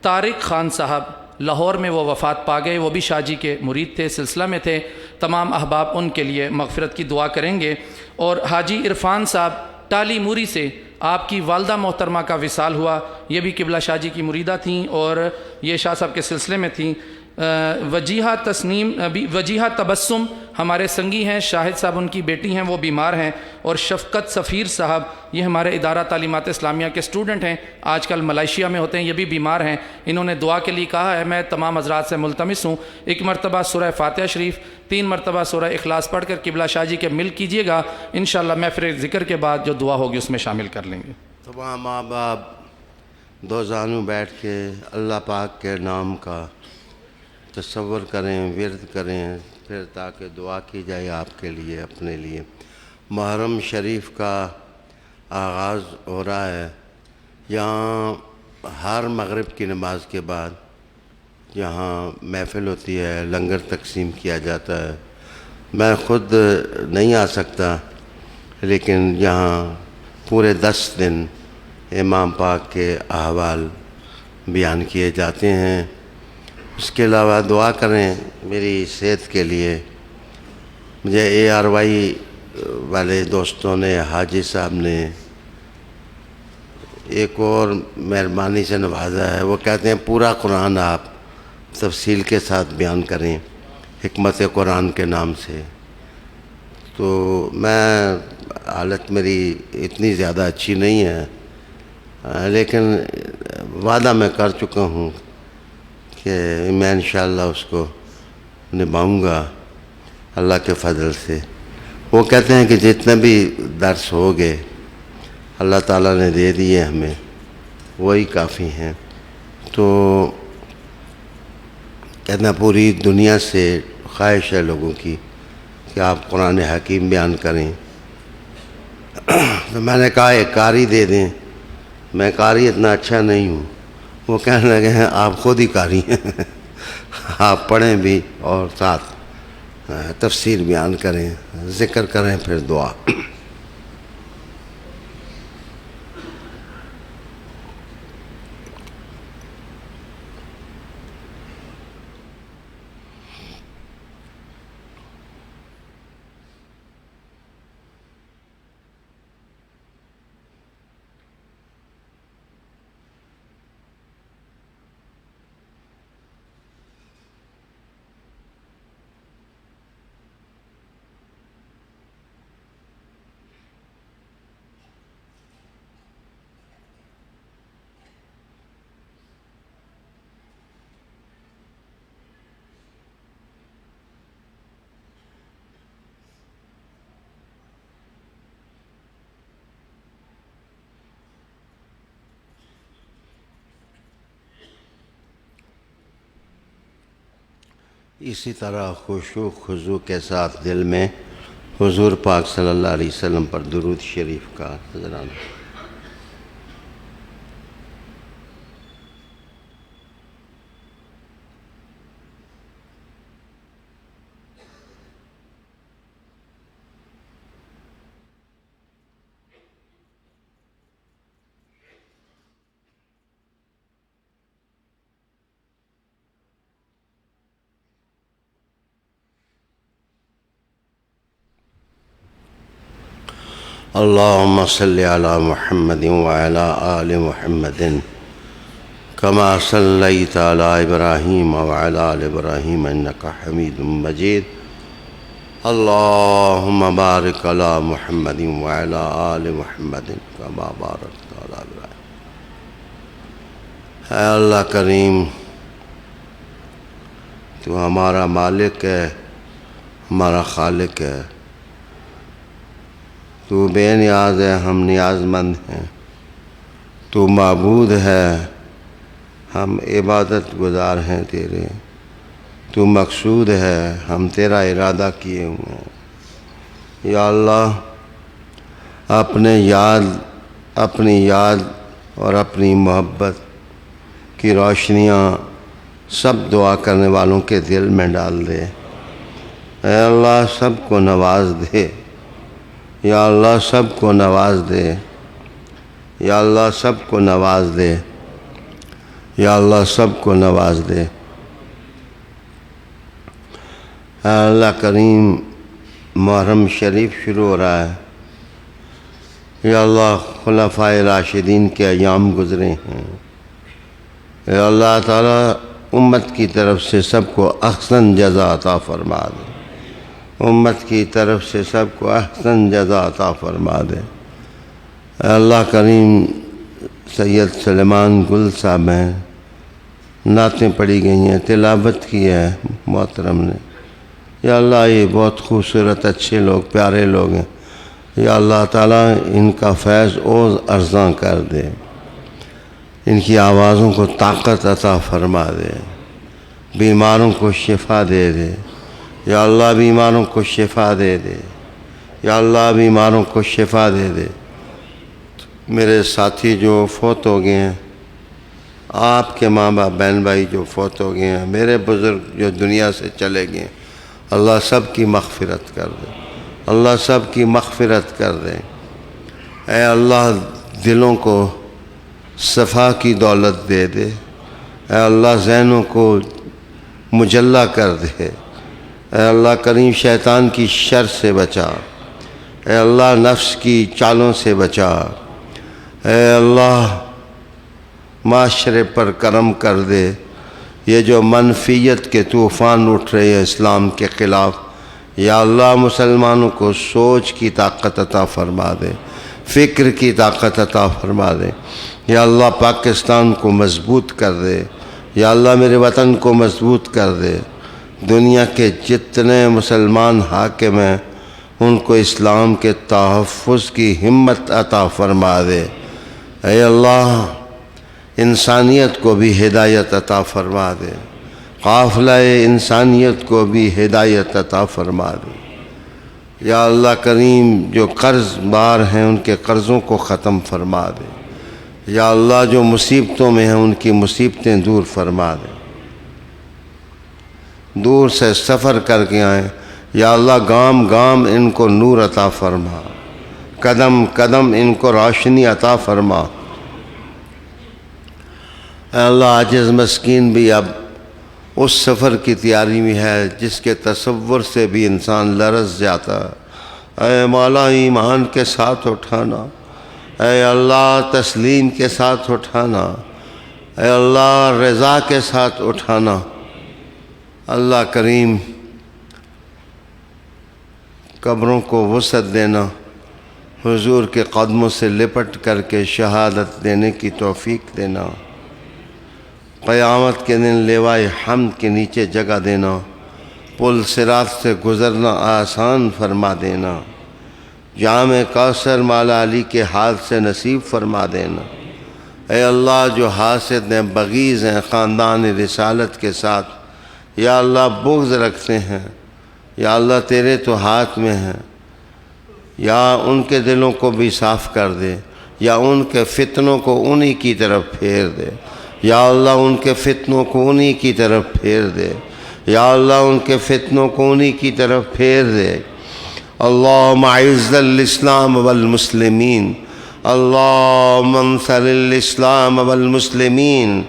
طارق خان صاحب، لاہور میں وہ وفات پا گئے، وہ بھی شاہ جی کے مرید تھے، سلسلہ میں تھے۔ تمام احباب ان کے لیے مغفرت کی دعا کریں گے۔ اور حاجی عرفان صاحب ٹالی موری سے آپ کی والدہ محترمہ کا وصال ہوا، یہ بھی قبلہ شاہ جی کی مریدہ تھیں اور یہ شاہ صاحب کے سلسلے میں تھیں۔ وجیحہ تبسم ہمارے سنگی ہیں، شاہد صاحب ان کی بیٹی ہیں، وہ بیمار ہیں۔ اور شفقت سفیر صاحب، یہ ہمارے ادارہ تعلیمات اسلامیہ کے اسٹوڈنٹ ہیں، آج کل ملائیشیا میں ہوتے ہیں، یہ بھی بیمار ہیں۔ انہوں نے دعا کے لیے کہا ہے، میں تمام حضرات سے ملتمس ہوں 1 مرتبہ سورہ فاتحہ شریف، 3 مرتبہ سورہ اخلاص پڑھ کر قبلہ شاہ جی کے مل کیجیے گا، انشاءاللہ میں پھر ذکر کے بعد جو دعا ہوگی اس میں شامل کر لیں گے۔ تمام ماں باپ دو زانوں بیٹھ کے اللہ پاک کے نام کا تصور کریں، ورد کریں، پھر تاکہ دعا کی جائے آپ کے لیے، اپنے لیے۔ محرم شریف کا آغاز ہو رہا ہے، یہاں ہر مغرب کی نماز کے بعد یہاں محفل ہوتی ہے، لنگر تقسیم کیا جاتا ہے۔ میں خود نہیں آ سکتا، لیکن یہاں پورے 10 دن امام پاک کے احوال بیان کیے جاتے ہیں۔ اس کے علاوہ دعا کریں میری صحت کے لیے۔ مجھے ARY والے دوستوں نے، حاجی صاحب نے ایک اور مہربانی سے نوازا ہے، وہ کہتے ہیں پورا قرآن آپ تفصیل کے ساتھ بیان کریں۔ حکمت قرآن کے نام سے. تو میں حالت میری اتنی زیادہ اچھی نہیں ہے، لیکن وعدہ میں کر چکا ہوں کہ میں انشاءاللہ اس کو نبھاؤں گا اللہ کے فضل سے. وہ کہتے ہیں کہ جتنے بھی درس ہو گئے اللہ تعالیٰ نے دے دیے ہمیں، وہی کافی ہیں. تو کہتے ہیں پوری دنیا سے خواہش ہے لوگوں کی کہ آپ قرآن حکیم بیان کریں. تو میں نے کہا ایک قاری دے دیں، میں قاری اتنا اچھا نہیں ہوں. وہ کہنے لگے ہیں آپ خود ہی قاری ہیں، آپ پڑھیں بھی اور ساتھ تفسیر بیان کریں، ذکر کریں، پھر دعا. اسی طرح خشوع خضوع کے ساتھ دل میں حضور پاک صلی اللہ علیہ وسلم پر درود شریف کا نذرانہ. اللهم صل على محمد وعلى آل محمد كما صليت على إبراهيم وعلى آل إبراهيم إنك حميد مجيد. اللهم بارك على محمد وعلى آل محمد كما باركت على إبراهيم. اے اللہ کریم، تو ہمارا مالک ہے، ہمارا خالق ہے. تو بے نیاز ہے، ہم نیاز مند ہیں. تو معبود ہے، ہم عبادت گزار ہیں تیرے. تو مقصود ہے، ہم تیرا ارادہ کیے ہوئے ہیں. یا اللہ، اپنی یاد اور اپنی محبت کی روشنیاں سب دعا کرنے والوں کے دل میں ڈال دے. اے اللہ، سب کو نواز دے. یا اللہ، سب کو نواز دے. یا اللہ، سب کو نواز دے. یا اللہ، سب کو نواز دے. اے اللہ کریم، محرم شریف شروع ہو رہا ہے. یا اللہ، خلفائے راشدین کے ایام گزرے ہیں. یا اللہ تعالیٰ، امت کی طرف سے سب کو احسن جزا عطا فرما دے. امت کی طرف سے سب کو احسن جزا عطا فرما دے. اے اللہ کریم، سید سلیمان گل صاحب ہیں، نعتیں پڑھی گئی ہیں، تلاوت کی ہے محترم نے. یا اللہ، یہ بہت خوبصورت اچھے لوگ، پیارے لوگ ہیں. یا اللہ تعالیٰ، ان کا فیض اور ارزاں کر دے. ان کی آوازوں کو طاقت عطا فرما دے. بیماروں کو شفا دے دے. یا اللہ، بیماروں کو شفا دے دے. یا اللہ، بیماروں کو شفا دے دے. میرے ساتھی جو فوت ہو گئے ہیں، آپ کے ماں باپ بہن بھائی جو فوت ہو گئے ہیں، میرے بزرگ جو دنیا سے چلے گئے ہیں، اللہ سب کی مغفرت کر دے. اللہ سب کی مغفرت کر دے. اے اللہ، دلوں کو صفا کی دولت دے دے. اے اللہ، ذہنوں کو مجلہ کر دے. اے اللہ کریم، شیطان کی شر سے بچا. اے اللہ، نفس کی چالوں سے بچا. اے اللہ، معاشرے پر کرم کر دے. یہ جو منفیت کے طوفان اٹھ رہے ہیں اسلام کے خلاف، یا اللہ مسلمانوں کو سوچ کی طاقت عطا فرما دے، فکر کی طاقت عطا فرما دے۔ یا اللہ پاکستان کو مضبوط کر دے، یا اللہ میرے وطن کو مضبوط کر دے۔ دنیا کے جتنے مسلمان حاکم ہیں ان کو اسلام کے تحفظ کی ہمت عطا فرما دے۔ اے اللہ انسانیت کو بھی ہدایت عطا فرما دے، قافلہ انسانیت کو بھی ہدایت عطا فرما دے۔ یا اللہ کریم جو قرض بار ہیں ان کے قرضوں کو ختم فرما دے۔ یا اللہ جو مصیبتوں میں ہیں ان کی مصیبتیں دور فرما دے۔ دور سے سفر کر کے آئیں، یا اللہ گام گام ان کو نور عطا فرما، قدم قدم ان کو روشنی عطا فرما۔ اے اللہ عاجز مسکین بھی اب اس سفر کی تیاری میں ہے جس کے تصور سے بھی انسان لرز جاتا ہے۔ اے مولا ایمان کے ساتھ اٹھانا، اے اللہ تسلیم کے ساتھ اٹھانا، اے اللہ رضا کے ساتھ اٹھانا۔ اللہ کریم قبروں کو وسعت دینا، حضور کے قدموں سے لپٹ کر کے شہادت دینے کی توفیق دینا، قیامت کے دن لیوائے حمد کے نیچے جگہ دینا، پل صراط سے گزرنا آسان فرما دینا، جام کوثر مولا علی کے ہاتھ سے نصیب فرما دینا۔ اے اللہ جو حاسد ہیں، بغیض ہیں خاندان رسالت کے ساتھ، یا اللہ بغض رکھتے ہیں، یا اللہ تیرے تو ہاتھ میں ہیں، یا ان کے دلوں کو بھی صاف کر دے، یا ان کے فتنوں کو انہی کی طرف پھیر دے، یا اللہ ان کے فتنوں کو انہی کی طرف پھیر دے، یا اللہ ان کے فتنوں کو انہی کی طرف پھیر دے۔ اللہم اعز الاسلام والمسلمین، اللہم انصر الاسلام والمسلمین،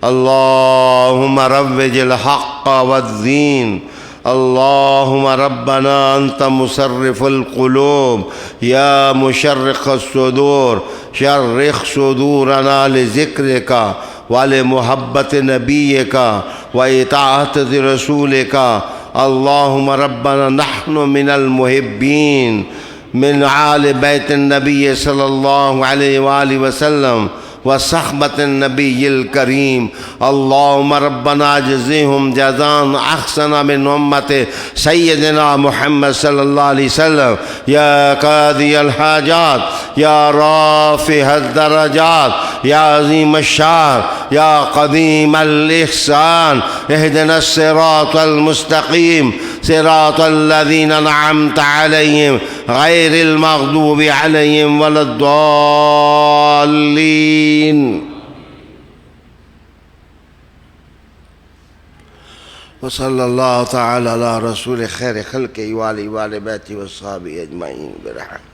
اللہم روج الحق والدین، اللہم ربنا انت مصرف القلوب یا مشرق الصدور، شرح صدورنا لذکرک ولمحبت نبیک واطاعت رسولک۔ اللہم ربنا نحن من المحبین من آل بیت النبی صلی اللہ علیہ وآلہ وسلم وصحبت النبی الکریم۔ اللہم ربنا جزیہم جزان احسن من امت سیدنا محمد صلی اللہ علیہ وسلم، یا قاضی الحاجات، یا رافع الدرجات، یا عظیم الشان، یا قدیم الاحسان، اہدنا الصراط المستقیم صراط الذین انعمت علیہم غیر المغضوب علیہم ولا الضالین۔ وصلی اللہ تعالی علی رسول خیر خلق وآلہ بیتہ وصحابہ اجمعین برحمتہ۔